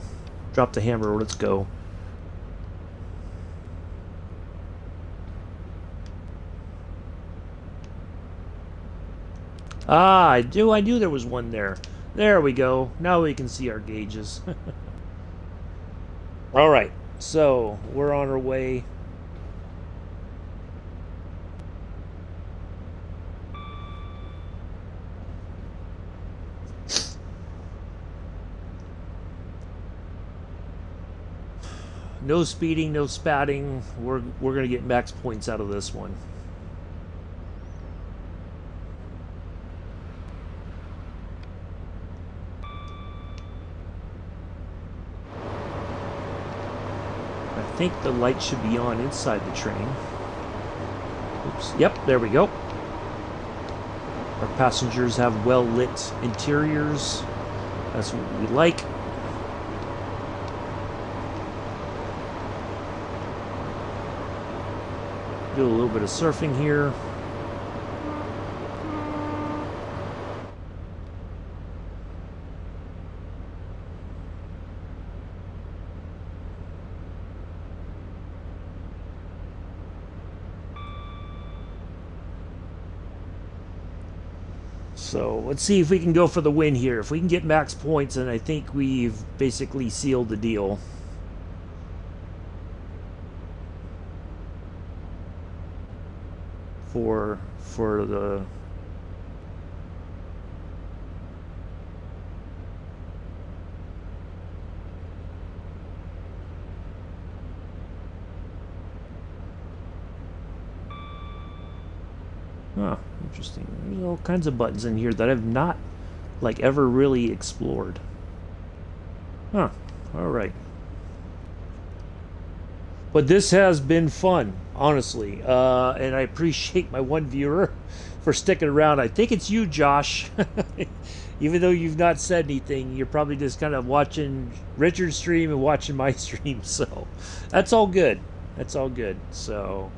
Drop the hammer. Let's go. Ah, I knew there was one there. There we go. Now we can see our gauges. All right, so we're on our way. No speeding, no spatting. We're gonna get max points out of this one. I think the light should be on inside the train. Oops. Yep, there we go. Our passengers have well-lit interiors. That's what we like. Do a little bit of surfing here. So let's see if we can go for the win here. If we can get max points, then I think we've basically sealed the deal. For the Huh, interesting. There's all kinds of buttons in here that I've not, like, ever really explored. Huh, alright. But this has been fun, honestly. And I appreciate my one viewer for sticking around. I think it's you, Josh. Even though you've not said anything, you're probably just kind of watching Richard's stream and watching my stream. So that's all good. That's all good. So...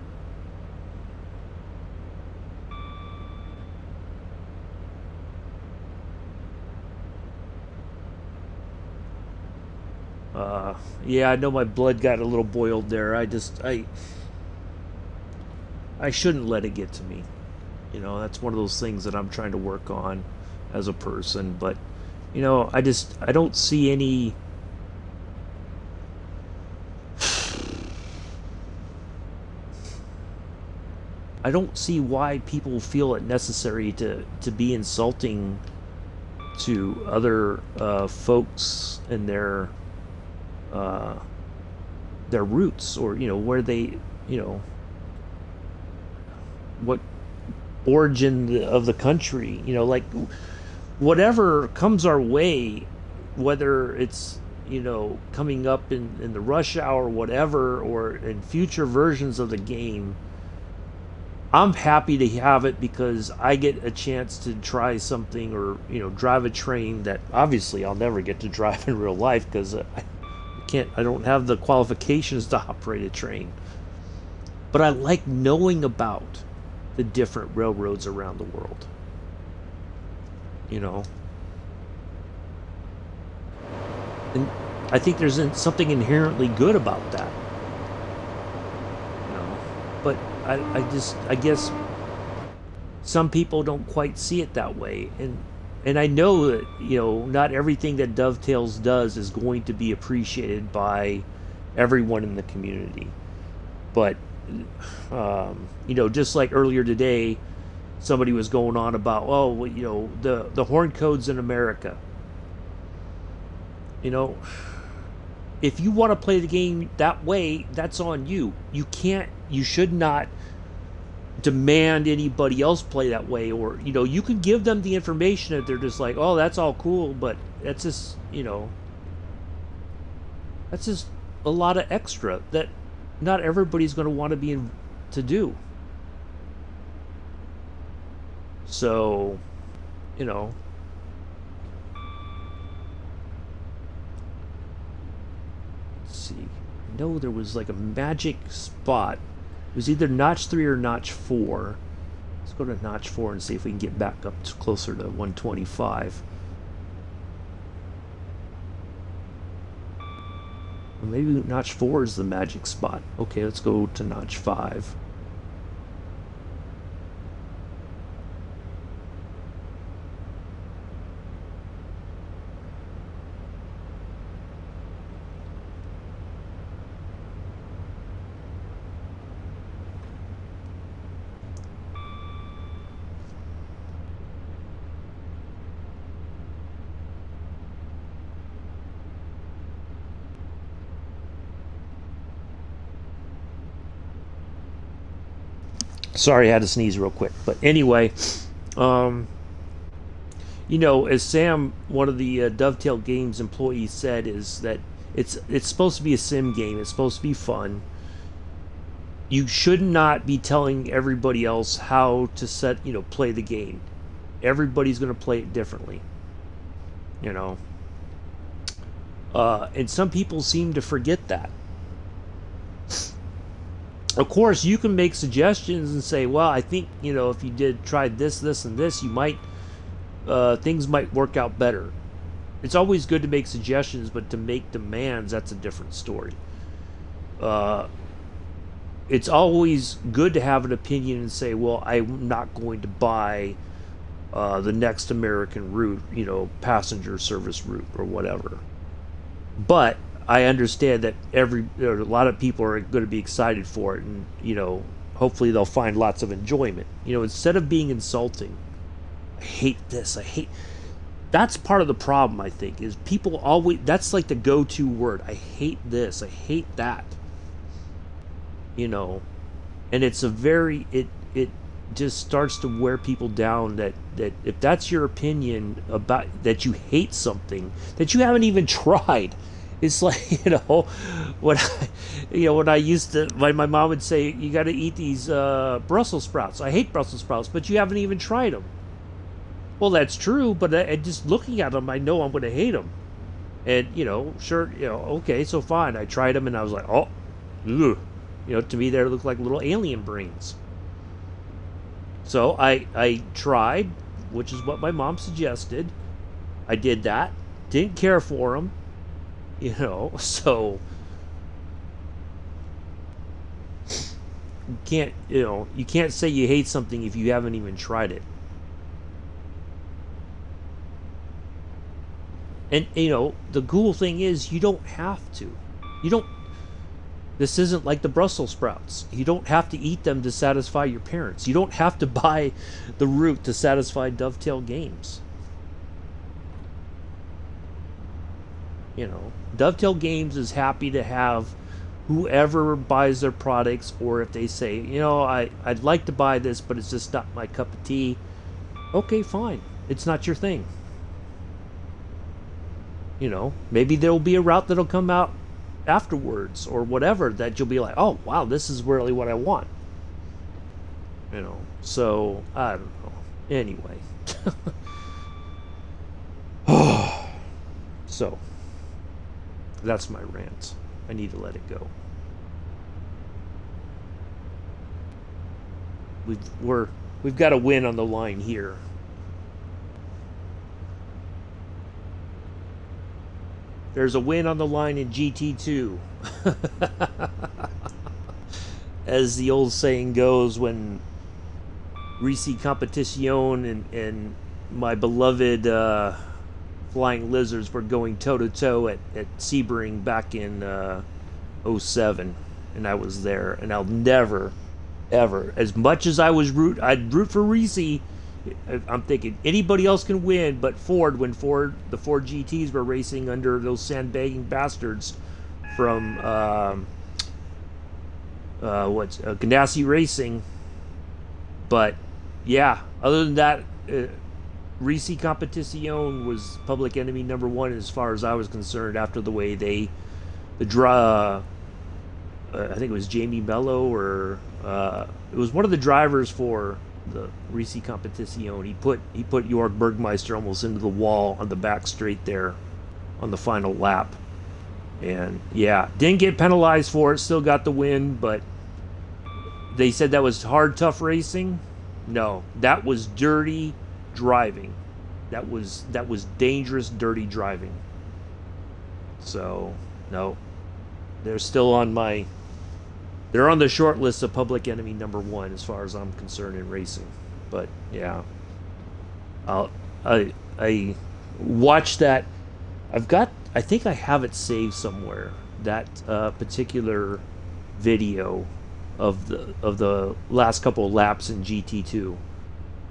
yeah, I know my blood got a little boiled there. I shouldn't let it get to me. You know, that's one of those things that I'm trying to work on as a person. But, you know, I don't see any... I don't see why people feel it necessary to be insulting to other folks and their roots, or, you know, where they, you know, what origin of the country, you know, like, whatever comes our way, whether it's, you know, coming up in the rush hour, whatever, or in future versions of the game, I'm happy to have it because I get a chance to try something, or, you know, drive a train that obviously I'll never get to drive in real life because I don't have the qualifications to operate a train. But I like knowing about the different railroads around the world. You know? And I think there's something inherently good about that. You know? But I guess some people don't quite see it that way. And I know that, you know, not everything that Dovetails does is going to be appreciated by everyone in the community. But, you know, just like earlier today, somebody was going on about, oh, you know, the horn codes in America. You know, if you want to play the game that way, that's on you. You should not demand anybody else play that way, or, you know, you can give them the information that they're just like, oh, that's all cool, but that's just, you know, that's just a lot of extra that not everybody's going to want to be to do. So, you know, let's see, I know there was like a magic spot. It was either notch 3 or notch 4. Let's go to notch 4 and see if we can get back up to closer to 125. Or maybe notch 4 is the magic spot. Okay, let's go to notch 5. Sorry, I had to sneeze real quick. But anyway, you know, as Sam, one of the Dovetail Games employees, said, is that it's supposed to be a sim game. It's supposed to be fun. You should not be telling everybody else how to play the game. Everybody's going to play it differently. You know. And some people seem to forget that. Of course, you can make suggestions and say, well, I think, you know, if you tried this, this, and this, you might, things might work out better. It's always good to make suggestions, but to make demands, that's a different story. It's always good to have an opinion and say, well, I'm not going to buy the next American route, you know, passenger service route or whatever. But I understand that a lot of people are going to be excited for it, and, you know, hopefully they'll find lots of enjoyment. You know, instead of being insulting, I hate this, that's part of the problem, I think, is people always, that's like the go-to word. I hate this, I hate that. You know, and it's a very, it just starts to wear people down, that if that's your opinion about that, you hate something that you haven't even tried. It's like, when I used to, my mom would say, you got to eat these Brussels sprouts. I hate Brussels sprouts, but you haven't even tried them. Well, that's true, but just looking at them, I know I'm going to hate them. And, sure, okay, so fine. I tried them, and I was like, oh, ugh. To me, they look like little alien brains. So I tried, which is what my mom suggested. I did that. Didn't care for them. So you can't say you hate something if you haven't even tried it. And, the cool thing is, you don't have to. This isn't like the Brussels sprouts. You don't have to eat them to satisfy your parents. You don't have to buy the root to satisfy Dovetail Games. Dovetail Games is happy to have whoever buys their products, or if they say, I'd like to buy this, but it's just not my cup of tea. Okay, fine. It's not your thing. Maybe there'll be a route that'll come out afterwards or whatever that you'll be like, oh wow, this is really what I want. So I don't know. Anyway. So that's my rant. I need to let it go. We've got a win on the line here. There's a win on the line in GT2. As the old saying goes, when Risi Competition and my beloved Flying Lizards were going toe-to-toe at Sebring back in 07. And I was there. And I'll never, ever, as much as I'd root for Risi, I'm thinking anybody else can win but Ford, when the Ford GTs were racing under those sandbagging bastards from Ganassi Racing. But yeah, other than that, Risi Competition was public enemy number one as far as I was concerned, after the way I think it was Jamie Mello, or it was one of the drivers for the Risi Competition. He put Jörg Bergmeister almost into the wall on the back straight there on the final lap. And yeah, didn't get penalized for it, still got the win, but they said that was hard, tough racing. No, that was dirty driving. That was dangerous, dirty driving. So, no. They're still on they're on the short list of public enemy number one as far as I'm concerned in racing. But yeah, I watched that. I think I have it saved somewhere, that particular video of the last couple of laps in GT2,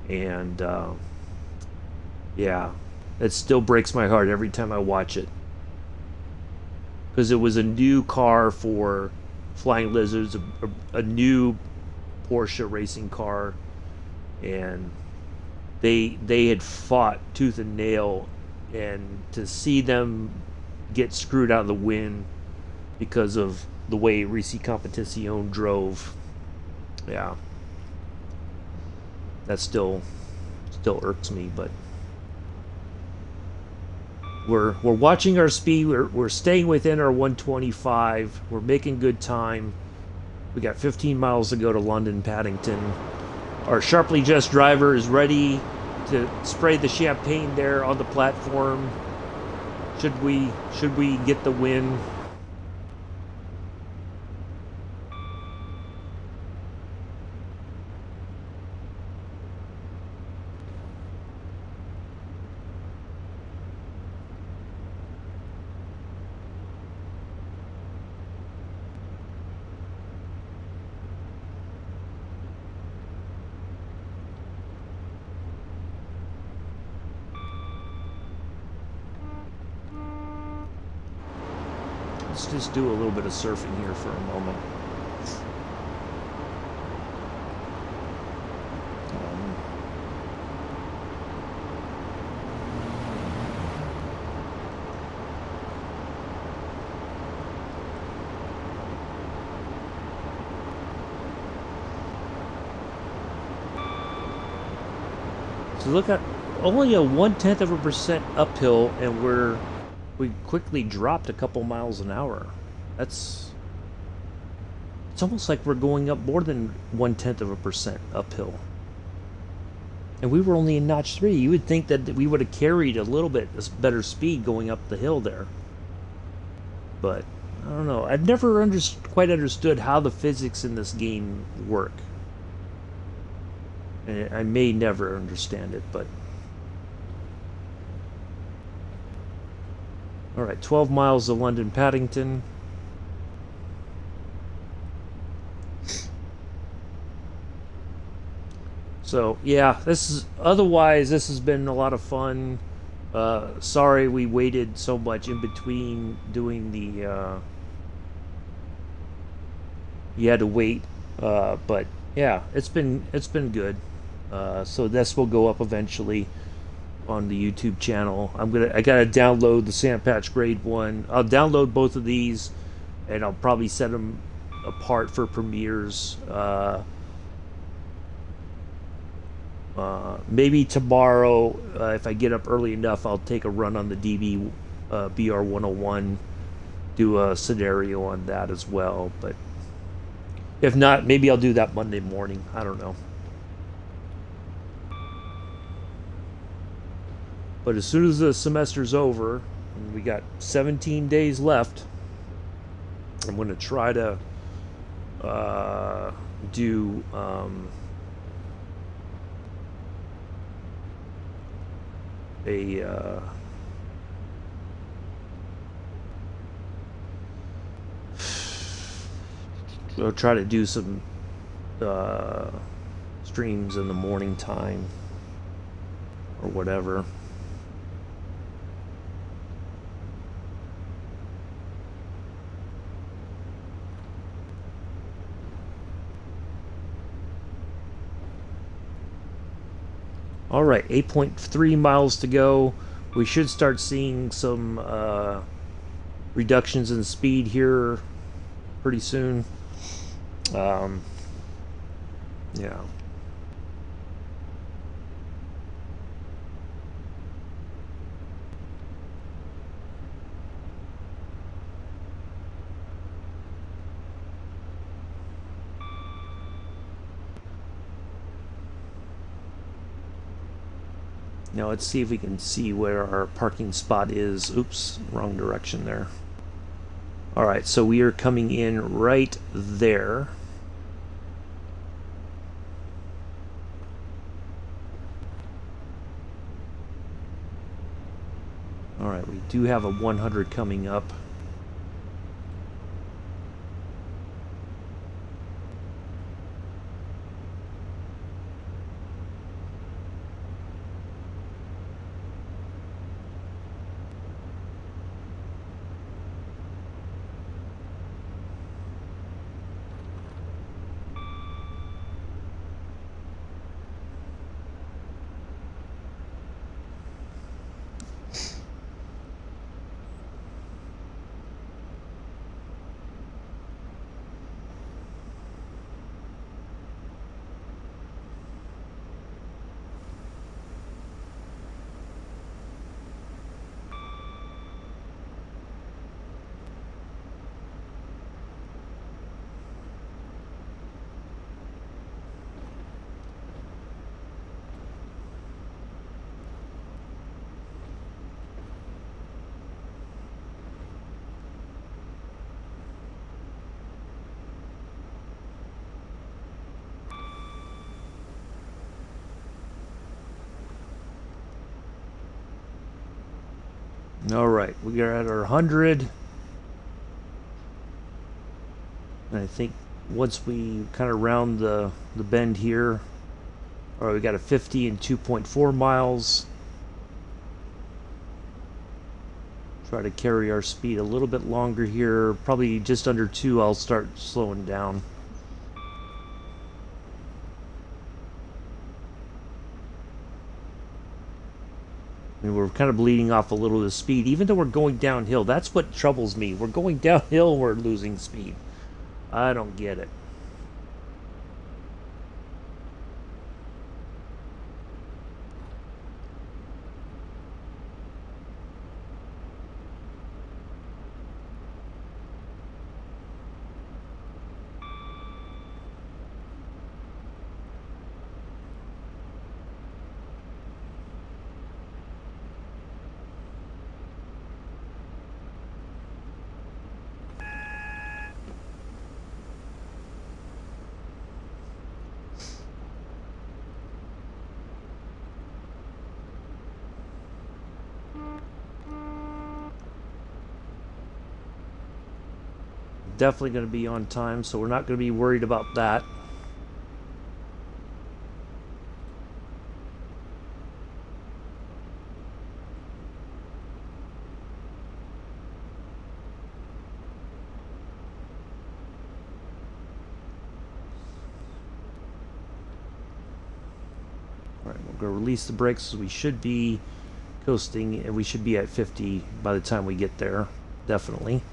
and yeah, it still breaks my heart every time I watch it, because it was a new car for Flying Lizards, a new Porsche racing car, and they had fought tooth and nail, and to see them get screwed out of the win because of the way Risi Competition drove, yeah, that still irks me. But we're watching our speed. We're staying within our 125. We're making good time. We got 15 miles to go to London Paddington. Our sharply dressed driver is ready to spray the champagne there on the platform. Should we get the win? Let's just do a little bit of surfing here for a moment. So look at only a 0.1% uphill, and we quickly dropped a couple miles an hour. It's almost like we're going up more than 0.1% uphill. And we were only in notch 3. You would think that we would have carried a little bit better speed going up the hill there. But I don't know. I've never quite understood how the physics in this game work. And I may never understand it, but... Alright, 12 miles to London Paddington. So, yeah, otherwise, this has been a lot of fun. Sorry we waited so much in between doing the, you had to wait, but yeah, it's been good. So this will go up eventually on the YouTube channel. I gotta download the Sand Patch Grade 1. I'll download both of these, and I'll probably set them apart for premieres. Maybe tomorrow, if I get up early enough, I'll take a run on the DB BR 101, do a scenario on that as well. But if not, maybe I'll do that Monday morning. I don't know. But as soon as the semester's over, and we got 17 days left, I'm going to try to do... I'll try to do some streams in the morning time or whatever. All right, 8.3 miles to go. We should start seeing some reductions in speed here pretty soon. Yeah. Now let's see if we can see where our parking spot is. Oops, wrong direction there. Alright, so we are coming in right there. Alright, we do have a 100 coming up. Alright, we are at our 100. And I think once we kind of round the bend here, alright, we got a 50 and 2.4 miles. Try to carry our speed a little bit longer here. Probably just under 2, I'll start slowing down. I mean, we're kind of bleeding off a little of the speed, even though we're going downhill. That's what troubles me. We're going downhill, we're losing speed. I don't get it. definitely going to be on time, so we're not going to be worried about that. All right, we're going to release the brakes, so we should be coasting, and we should be at 50 by the time we get there. Definitely.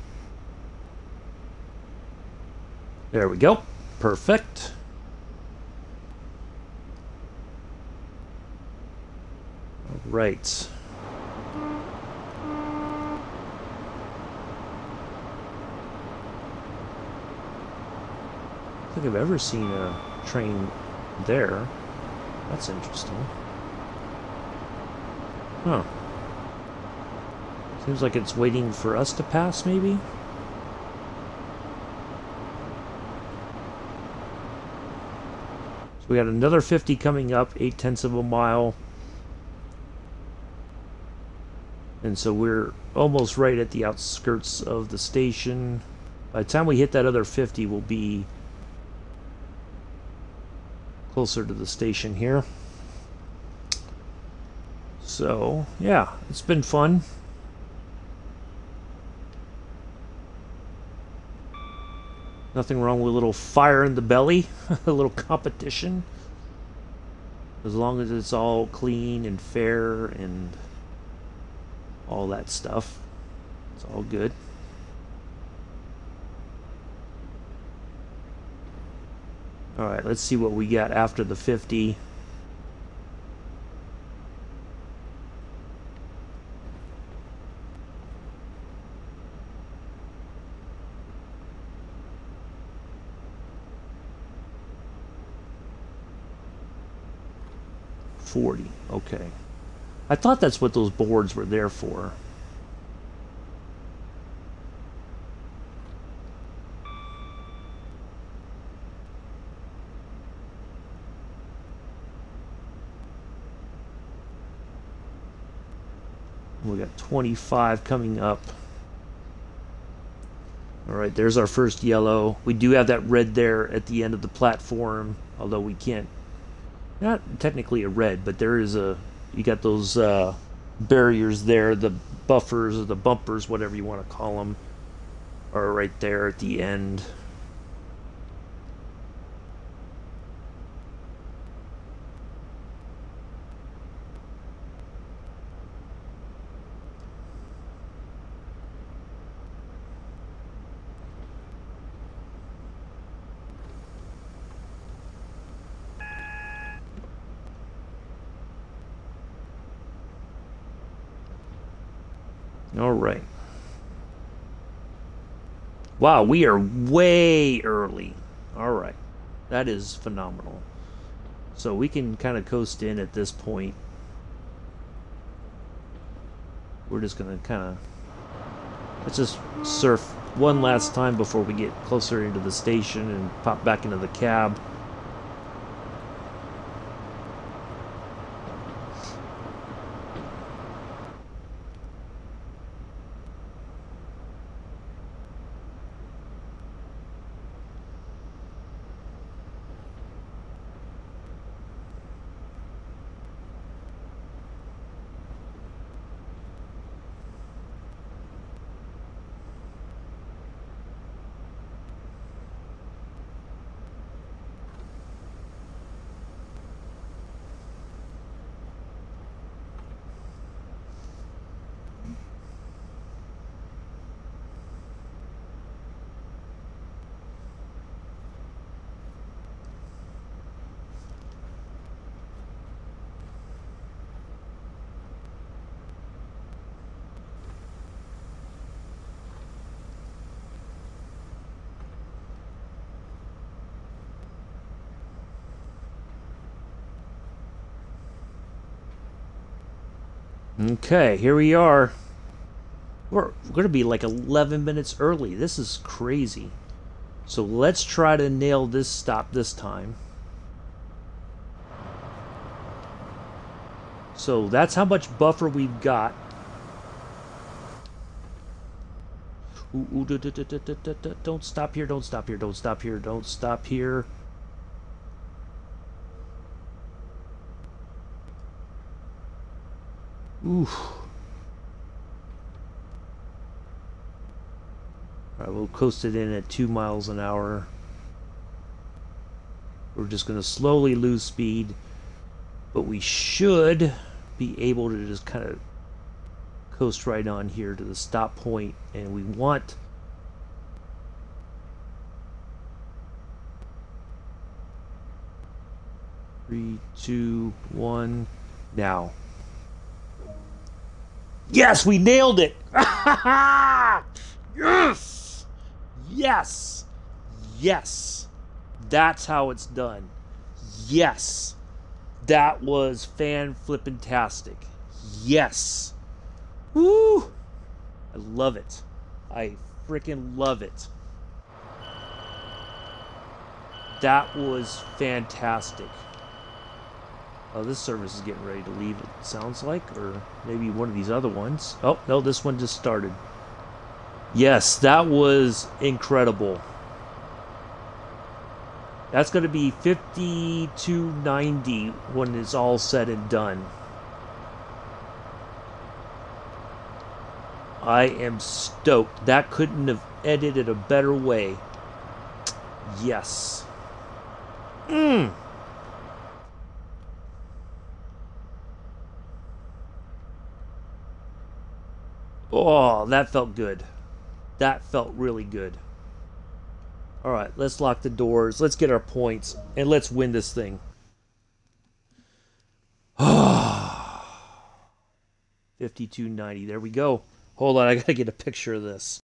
There we go. Perfect. All right. I don't think I've ever seen a train there. That's interesting. Huh. Seems like it's waiting for us to pass, maybe? So we got another 50 coming up, 0.8 of a mile. And so we're almost right at the outskirts of the station. By the time we hit that other 50, we'll be closer to the station here. So, yeah, it's been fun. Nothing wrong with a little fire in the belly, a little competition. As long as it's all clean and fair and all that stuff, it's all good. Alright, let's see what we got after the 50. Okay. I thought that's what those boards were there for. We got 25 coming up. Alright, there's our first yellow. We do have that red there at the end of the platform, although we can't. Not technically a red, but there is a. You got those barriers there, the buffers or the bumpers, whatever you want to call them, are right there at the end. All right. Wow, we are way early. All right. That is phenomenal. So we can kind of coast in at this point. We're just going to kind of... Let's just surf one last time before we get closer into the station and pop back into the cab. Okay, here we are. We're going to be like 11 minutes early. This is crazy. So let's try to nail this stop this time. So that's how much buffer we've got. Don't stop here, don't stop here, don't stop here, don't stop here. Ooh. Alright, we'll coast it in at 2 miles an hour. We're just going to slowly lose speed, but we should be able to just kind of coast right on here to the stop point, and we want 3, 2, 1, now. Yes, we nailed it! Yes! Yes! Yes! That's how it's done. Yes! That was fan-flippin-tastic. Yes! Woo! I love it. I freaking love it. That was fantastic. Oh, this service is getting ready to leave, it sounds like, or maybe one of these other ones. Oh, no, this one just started. Yes, that was incredible. That's going to be 52.90 when it's all said and done. I am stoked. That couldn't have edited a better way. Yes. Oh, that felt good. That felt really good. Alright, let's lock the doors. Let's get our points. And let's win this thing. 52.90. There we go. Hold on, I gotta get a picture of this.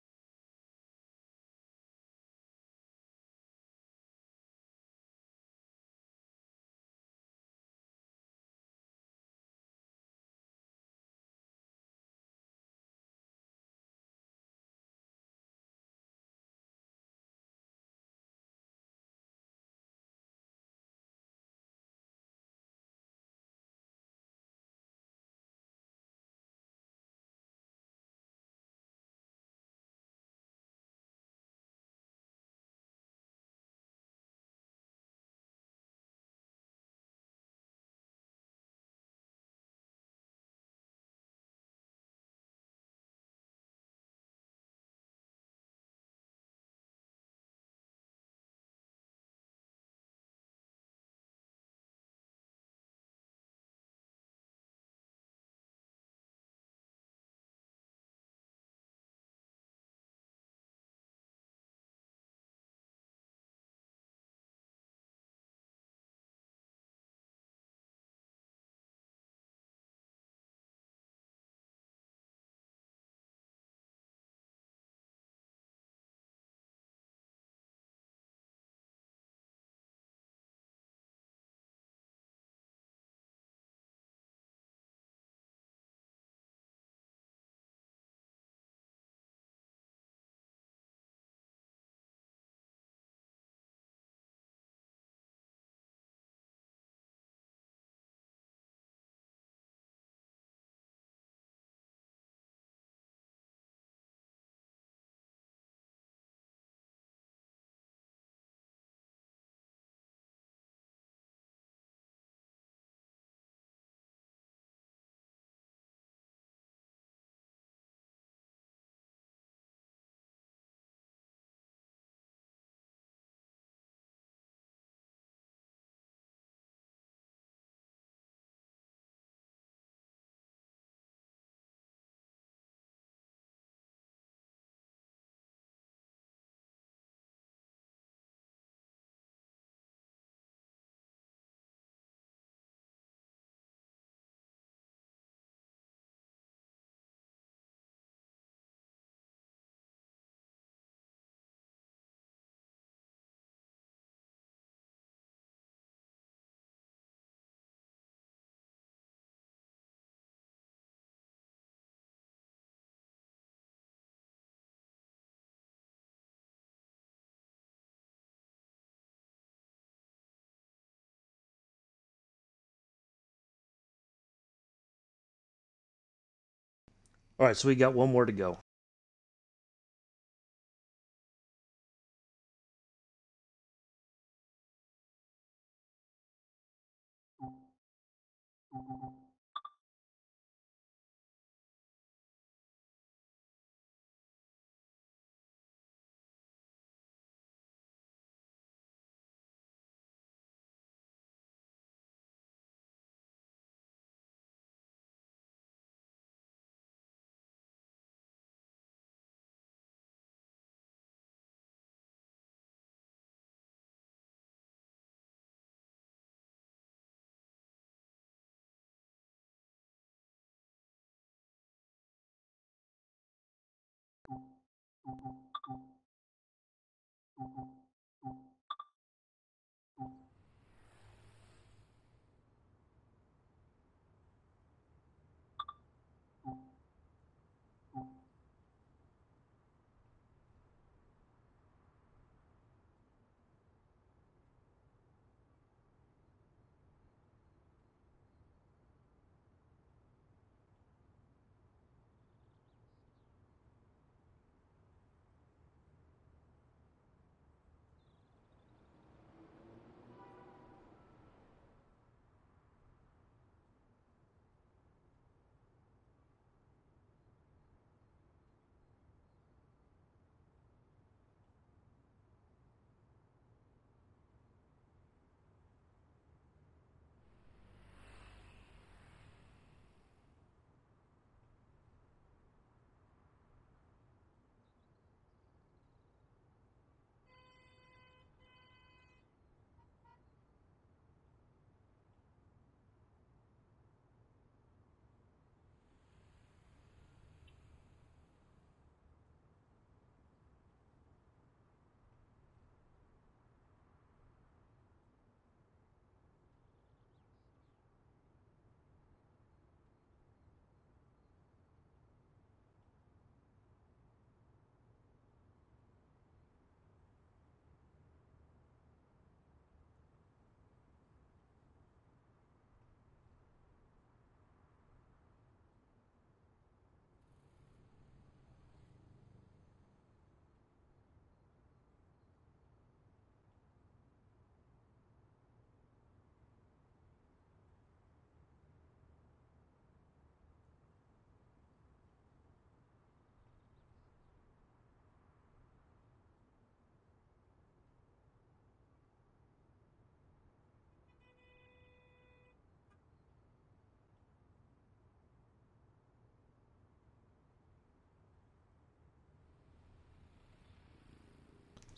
Alright, so we got one more to go.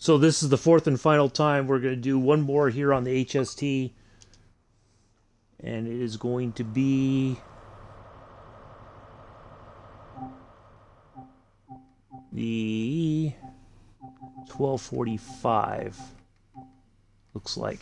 So this is the fourth and final time. We're going to do one more here on the HST. And it is going to be the 1245. Looks like.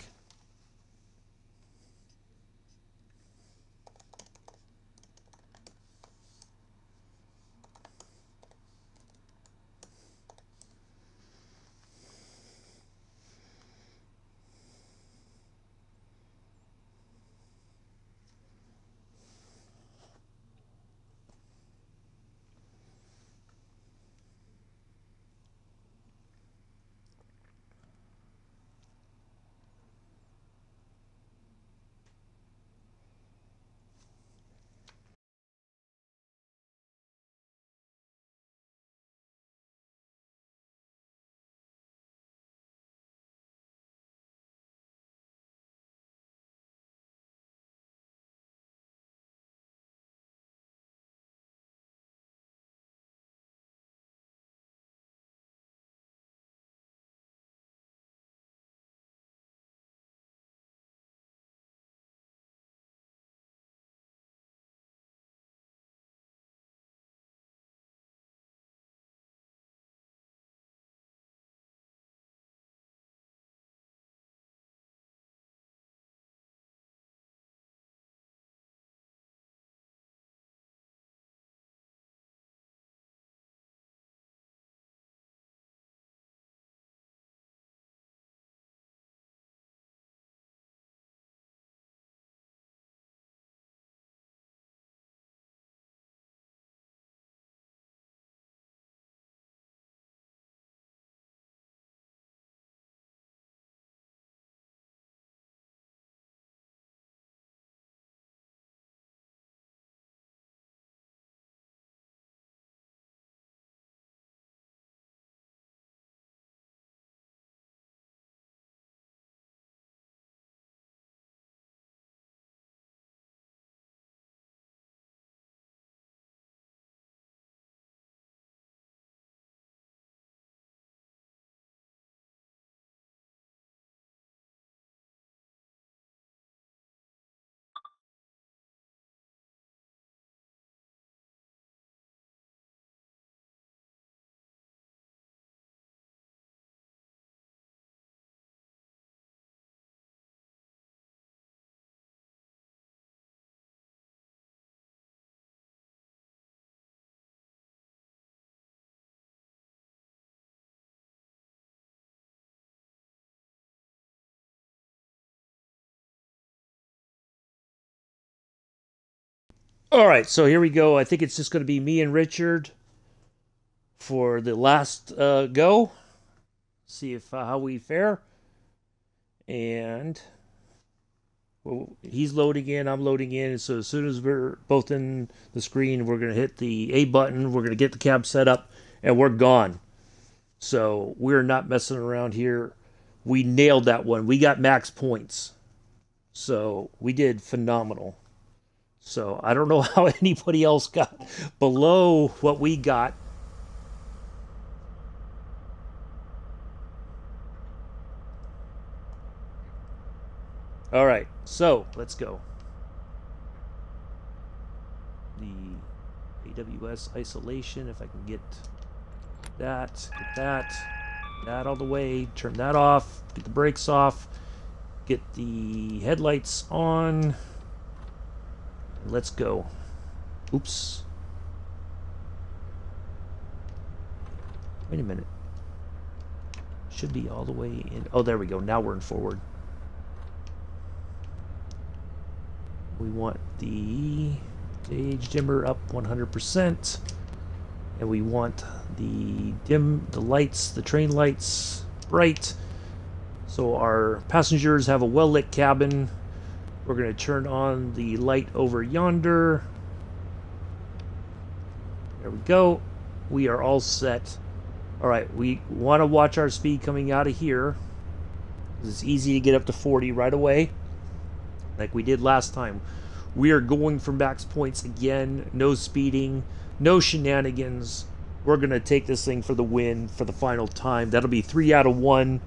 All right, so here we go. I think it's just going to be me and Richard for the last go. See if how we fare. And well, he's loading in, I'm loading in. So as soon as we're both in the screen, we're going to hit the A button. We're going to get the cab set up, and we're gone. So we're not messing around here. We nailed that one. We got max points. So we did phenomenal. So I don't know how anybody else got below what we got. All right, so let's go. The AWS isolation, if I can get that all the way, turn that off, get the brakes off, get the headlights on. Let's go. Oops. Wait a minute. Should be all the way in. Oh, there we go. Now we're in forward. We want the stage dimmer up 100%. And we want the lights, the train lights bright. So our passengers have a well-lit cabin. We're going to turn on the light over yonder. There we go. We are all set. All right, we want to watch our speed coming out of here. It's easy to get up to 40 right away, like we did last time. We are going for max points again. No speeding, no shenanigans. We're going to take this thing for the win for the final time. That'll be 3 out of 1.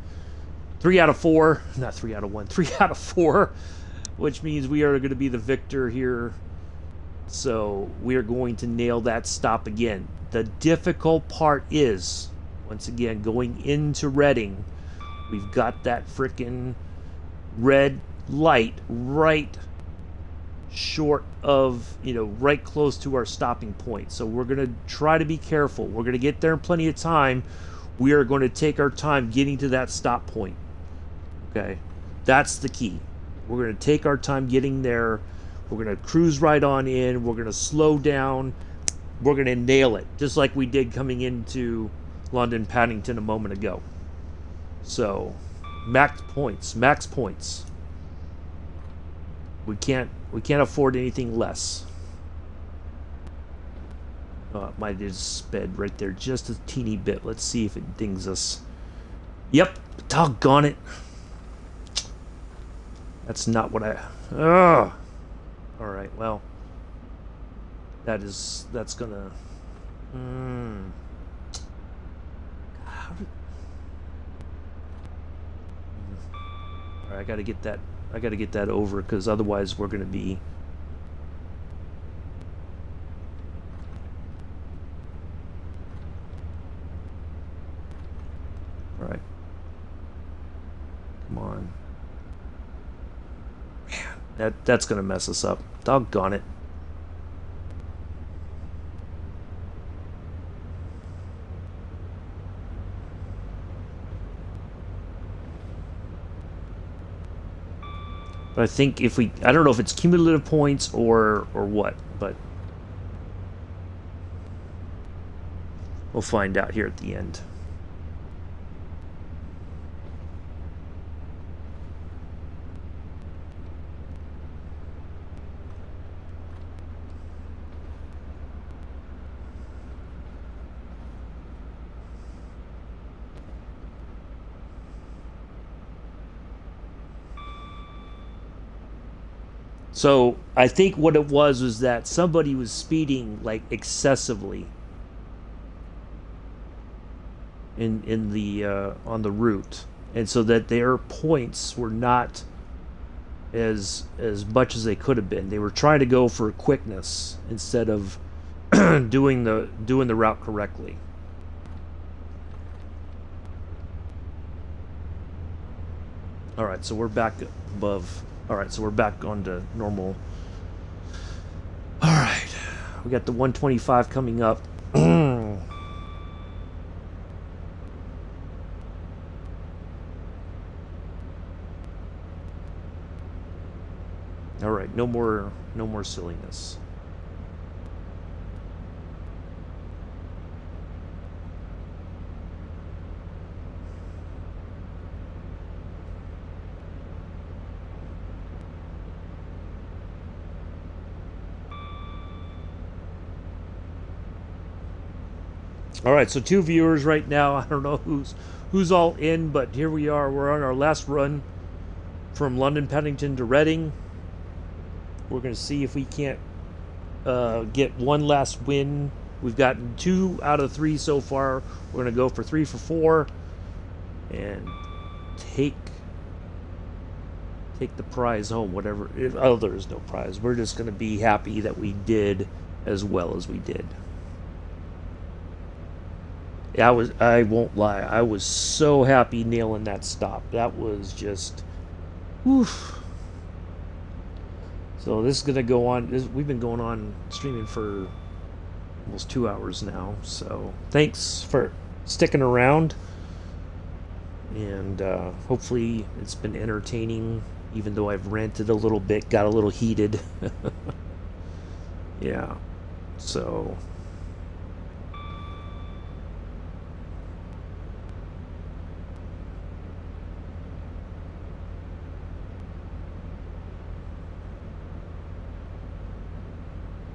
3 out of 4. Not 3 out of 1. 3 out of 4. Which means we are going to be the victor here. So we are going to nail that stop again. The difficult part is, once again, going into Reading, we've got that frickin' red light right short of, right close to our stopping point. So we're going to try to be careful. We're going to get there in plenty of time. We are going to take our time getting to that stop point. Okay, that's the key. We're going to take our time getting there. We're going to cruise right on in. We're going to slow down. We're going to nail it, just like we did coming into London Paddington a moment ago. So, max points, max points. We can't afford anything less. Oh, it might have just sped right there just a teeny bit. Let's see if it dings us. Yep, doggone it. That's not what I... Ugh. Alright, well. That's gonna... Alright, I gotta get that over, because otherwise we're gonna be... Alright. Come on. That's gonna mess us up. Doggone it. But I think if we... I don't know if it's cumulative points or what, but... we'll find out here at the end. So I think what it was that somebody was speeding like excessively in the on the route, and so that their points were not as much as they could have been. They were trying to go for quickness instead of doing the route correctly. All right, so we're back above. All right, so we're back on to normal. All right, we got the 125 coming up. All right, no more silliness. All right, so 2 viewers right now. I don't know who's all in, but here we are. We're on our last run from London Paddington to Reading. We're going to see if we can't get one last win. We've gotten 2 out of 3 so far. We're going to go for 3 for 4 and take the prize home. Whatever. Oh, there is no prize. We're just going to be happy that we did as well as we did. I won't lie, I was so happy nailing that stop. That was just, woof. So this is gonna go on. We've been going on streaming for almost 2 hours now. So thanks for sticking around, and hopefully it's been entertaining. Even though I've ranted a little bit, got a little heated. Yeah. So.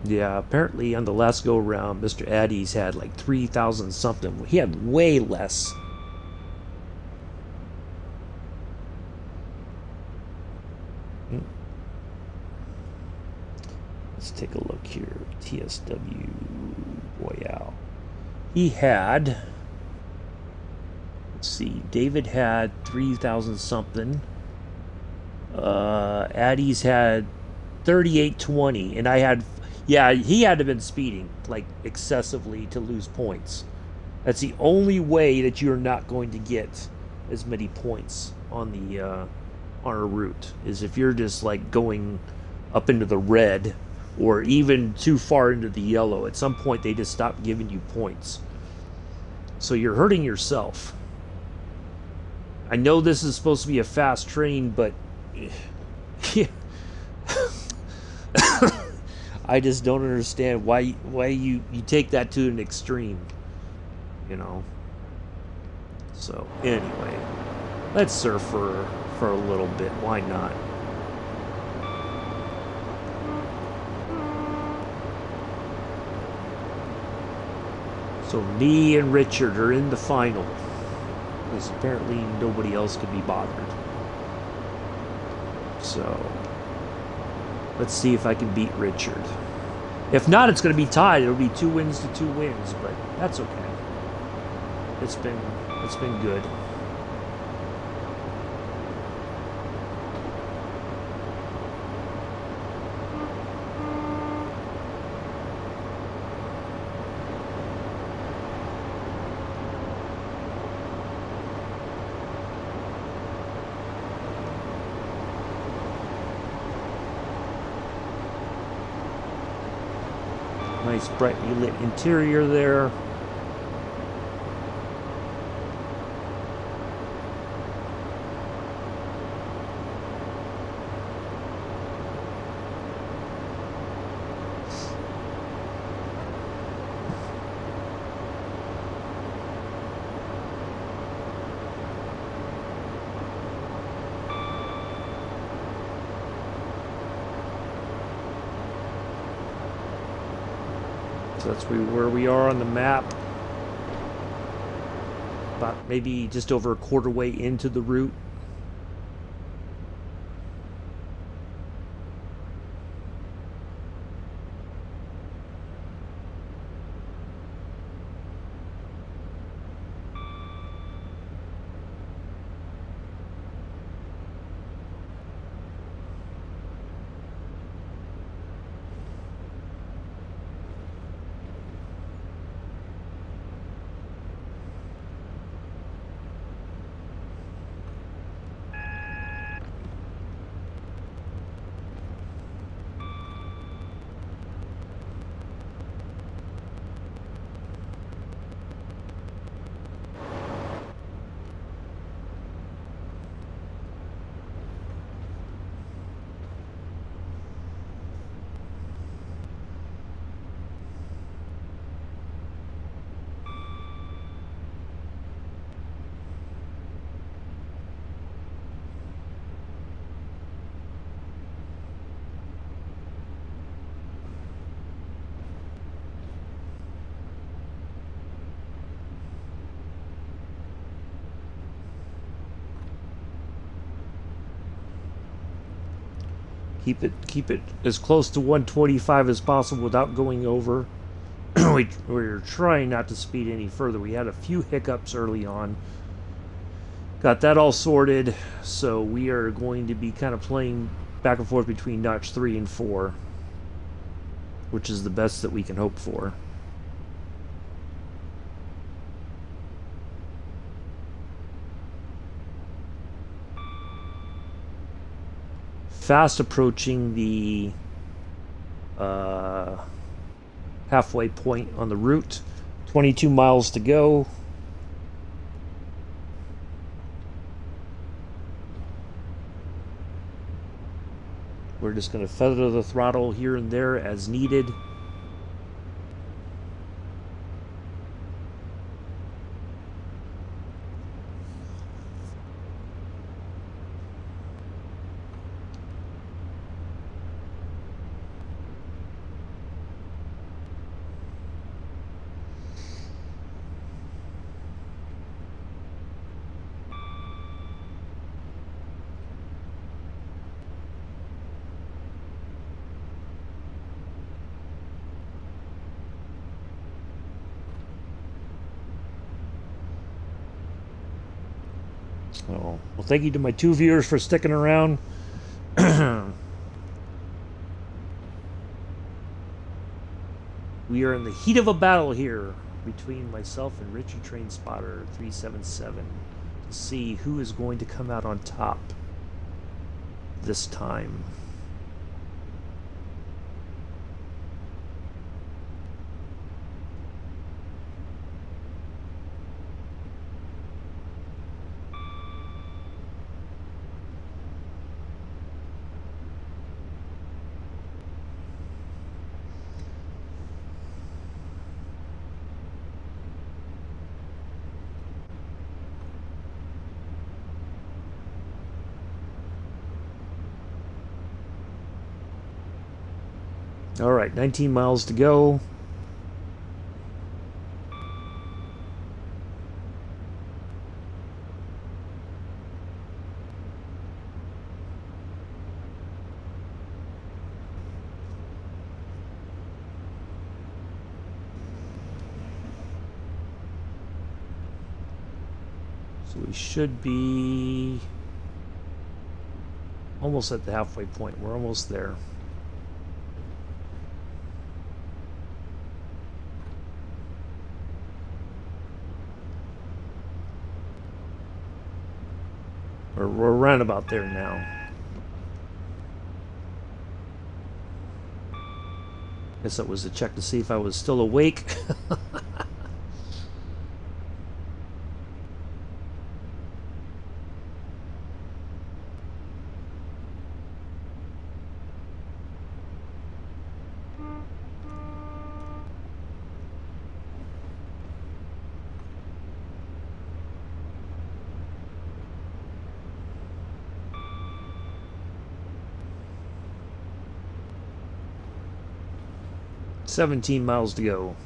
Yeah, apparently on the last go round, Mr. Addy's had like 3,000 something. He had way less. Let's take a look here. TSW Royale. He had, let's see, David had 3,000 something. Addy's had 3820, and I had, yeah, he had to have been speeding like excessively to lose points. That's the only way that you're not going to get as many points on the on a route, is if you're just like going up into the red or even too far into the yellow. At some point they just stop giving you points, so you're hurting yourself. I know this is supposed to be a fast train, but yeah. I just don't understand why you take that to an extreme, you know. So anyway, let's surf for a little bit. Why not? So me and Richard are in the final, because apparently nobody else could be bothered. So let's see if I can beat Richard. If not, it's going to be tied. It'll be 2 wins to 2 wins, but that's okay. It's been good. Nice brightly lit interior there. So that's where we are on the map. About maybe just over a quarter way into the route. Keep it as close to 125 as possible without going over. We're trying not to speed any further. We had a few hiccups early on. Got that all sorted, so we are going to be kind of playing back and forth between notch 3 and 4, which is the best that we can hope for. Fast approaching the halfway point on the route. 22 miles to go. We're just going to feather the throttle here and there as needed. Oh, well, thank you to my 2 viewers for sticking around. We are in the heat of a battle here between myself and Richie Train Spotter 377 to see who is going to come out on top this time. All right, 19 miles to go. So we should be almost at the halfway point. We're almost there. We're around about there now. Guess that was a check to see if I was still awake. $17 miles to go.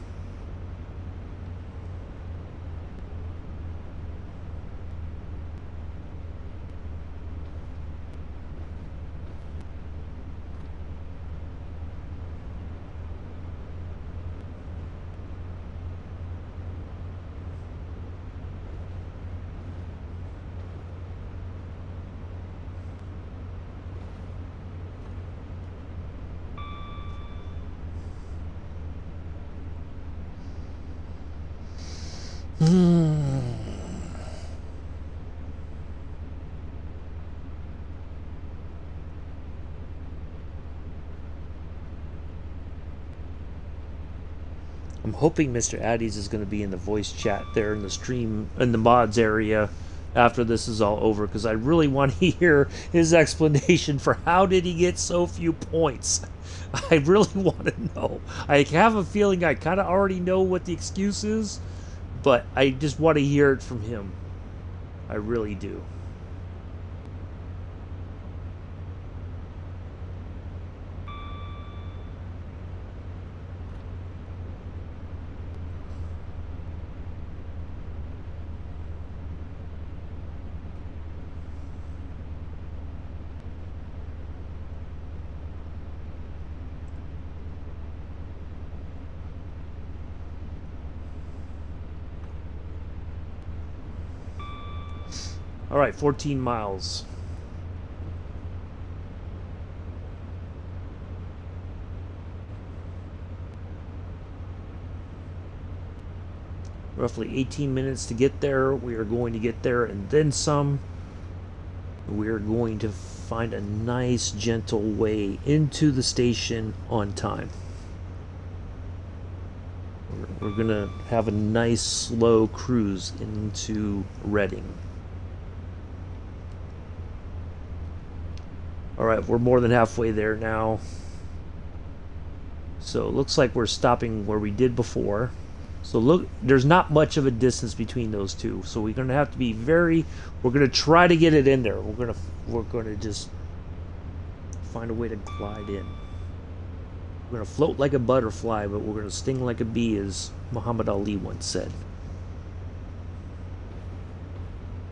I'm hoping Mr. Addies is going to be in the voice chat there in the stream, in the mods area after this is all over, because I really want to hear his explanation for how did he get so few points. I really want to know. I have a feeling I kind of already know what the excuse is, but I just want to hear it from him. I really do. All right, 14 miles. Roughly 18 minutes to get there. We are going to get there and then some. We are going to find a nice, gentle way into the station on time. We're going to have a nice, slow cruise into Reading. All right, we're more than halfway there now. So it looks like we're stopping where we did before. So look, there's not much of a distance between those two. So we're going to have to be very, we're going to try to get it in there. We're going to just find a way to glide in. We're going to float like a butterfly, but we're going to sting like a bee, as Muhammad Ali once said.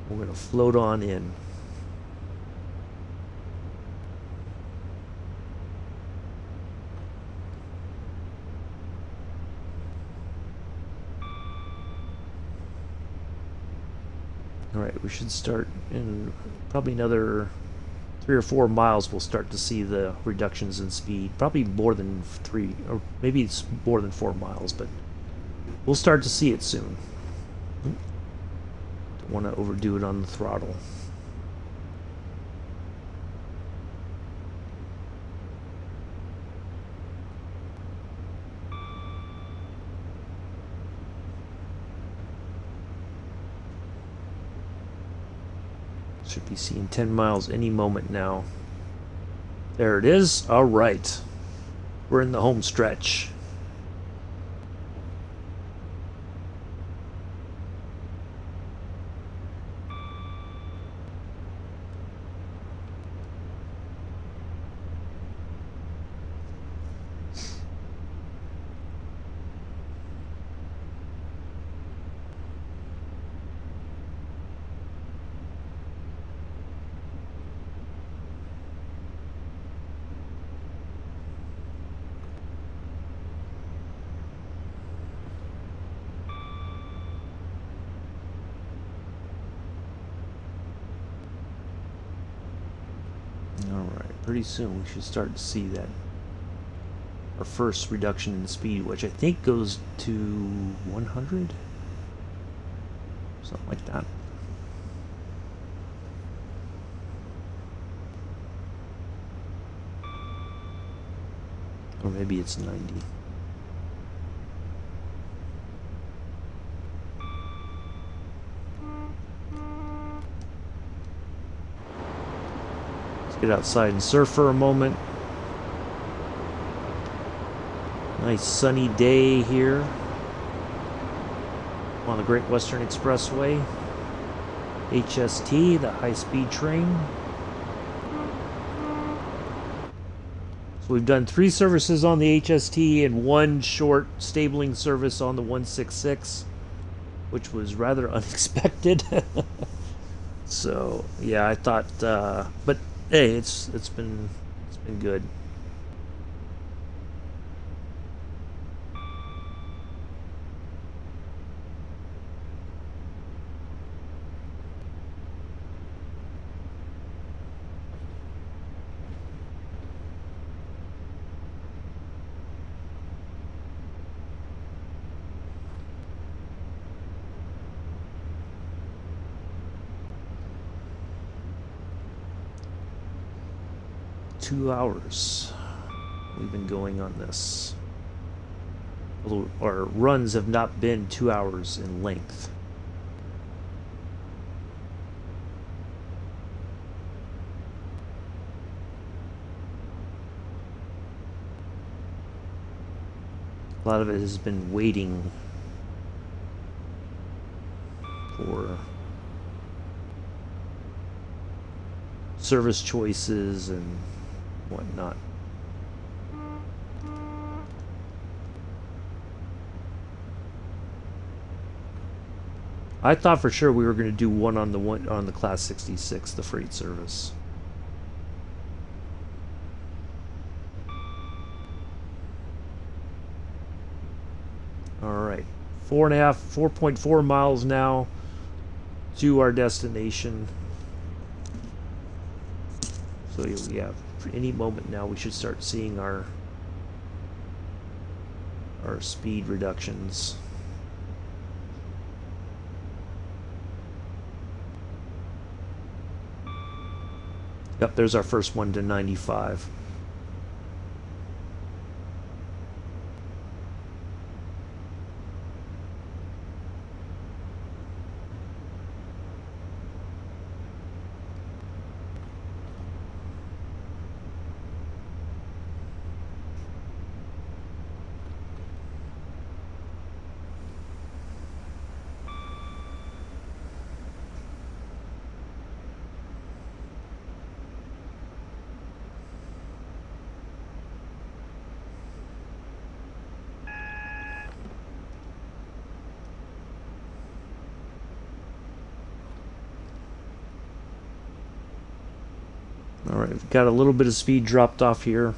We're going to float on in. Alright, we should start in probably another 3 or 4 miles. We'll start to see the reductions in speed. Probably more than 3, or maybe it's more than 4 miles, but we'll start to see it soon. Don't want to overdo it on the throttle. Should be seeing 10 miles any moment now. There it is. All right. We're in the home stretch. Pretty soon we should start to see that our first reduction in speed, which I think goes to 100, something like that. Or maybe it's 90. Get outside and surf for a moment. Nice sunny day here on the Great Western Expressway. HST, the high-speed train. So we've done 3 services on the HST and 1 short stabling service on the 166, which was rather unexpected. So yeah, I thought, but hey, it's been good. Two hours we've been going on this. Although our runs have not been 2 hours in length. A lot of it has been waiting for service choices and whatnot. I thought for sure we were going to do one on the Class 66, the freight service. All right, 4.4 miles now to our destination. So yeah, for any moment now we should start seeing our speed reductions. Yep, there's our first one to 95. Alright, we've got a little bit of speed dropped off here.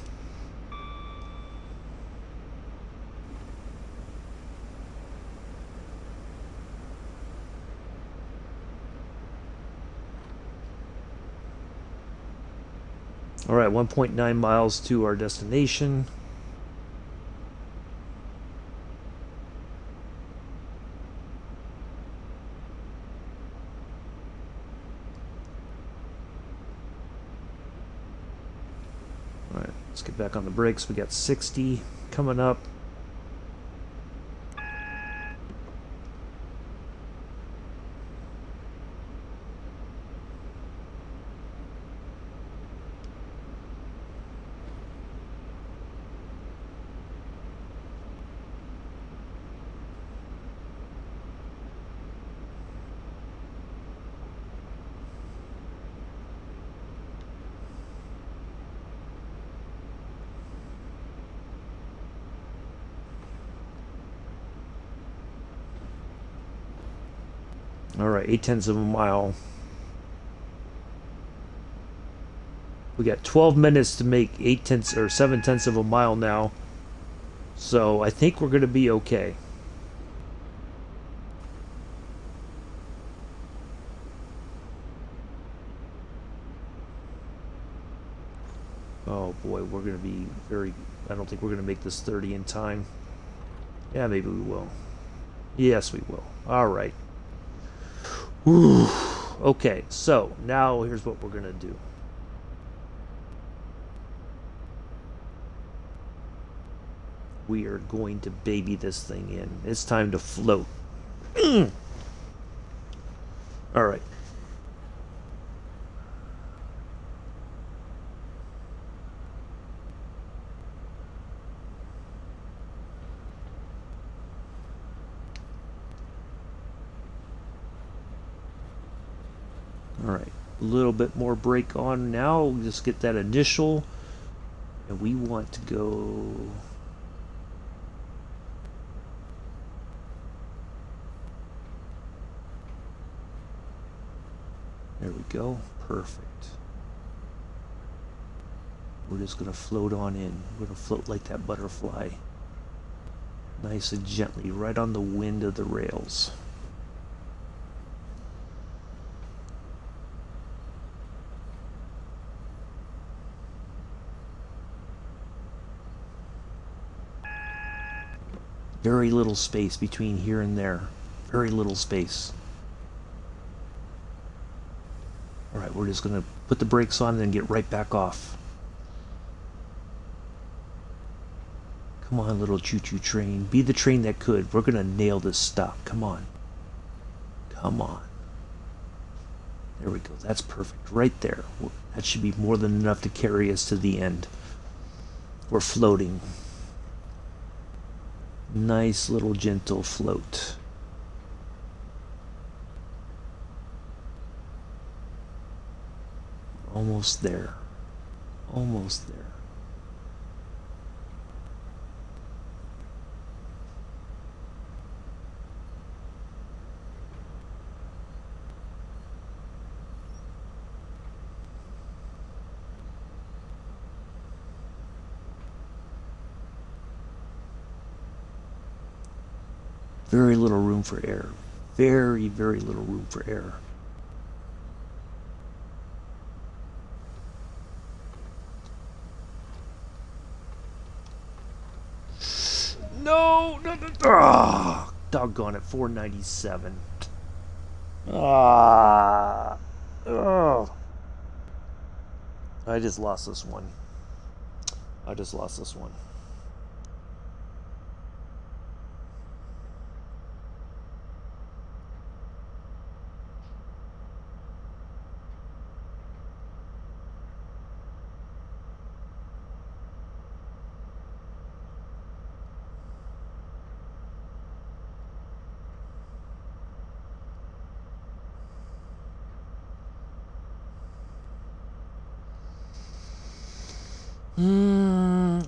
Alright, 1.9 miles to our destination. Alright, let's get back on the brakes. We got 60 coming up. Alright, 0.8 of a mile. We got 12 minutes to make 0.8 or 0.7 of a mile now. So I think we're going to be okay. Oh boy, we're going to be very... I don't think we're going to make this 30 in time. Yeah, maybe we will. Yes, we will. Alright. Whew. Okay, so now here's what we're going to do. We are going to baby this thing in. It's time to float. Alright. Alright, a little bit more brake on now. We'll just get that initial. And we want to go... There we go. Perfect. We're just going to float on in. We're going to float like that butterfly. Nice and gently, right on the wind of the rails. Very little space between here and there. Very little space. Alright, we're just going to put the brakes on and then get right back off. Come on, little choo-choo train. Be the train that could. We're going to nail this stop. Come on. Come on. There we go. That's perfect. Right there. That should be more than enough to carry us to the end. We're floating. Nice little gentle float. Almost there. Almost there. Very little room for error. Very, very little room for error. No, no, no. Oh, doggone it, 497. Ah. Oh. I just lost this one. I just lost this one.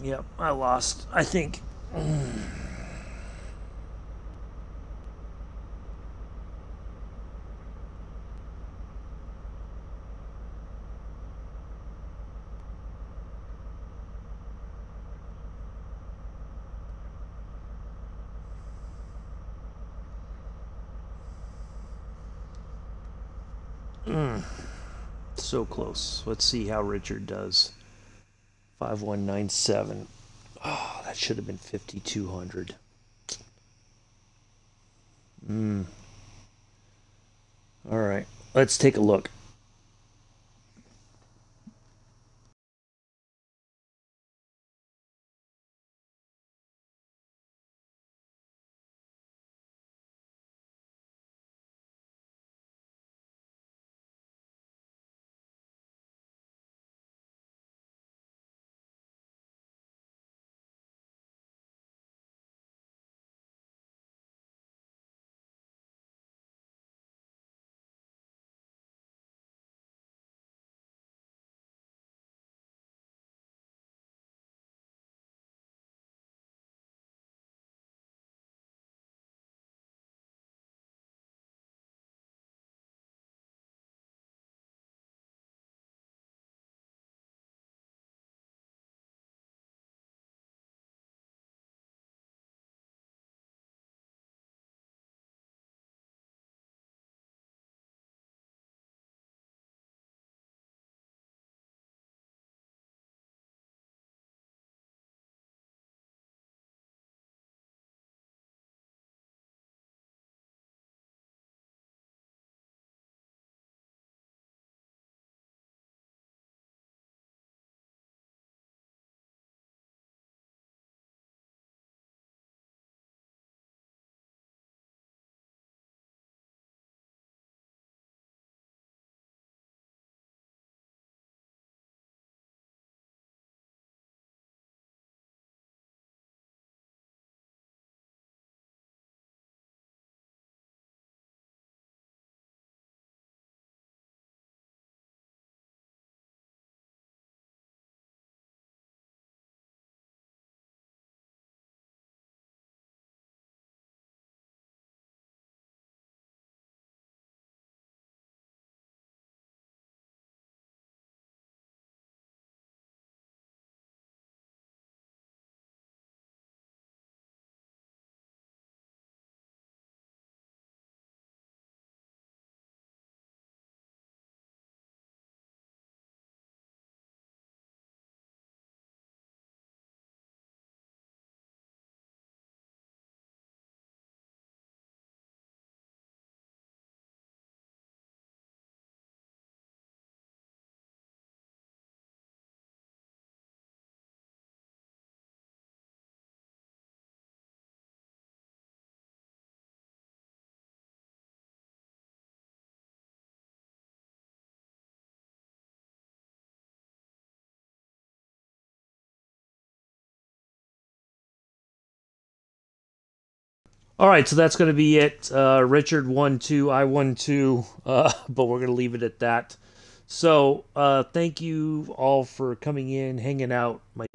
Yep, I lost. I think. So close. Let's see how Richard does. 5197. Oh, that should have been 5200. All right, let's take a look. All right, so that's going to be it. Richard won 2, I won 2, but we're going to leave it at that. So thank you all for coming in, hanging out. My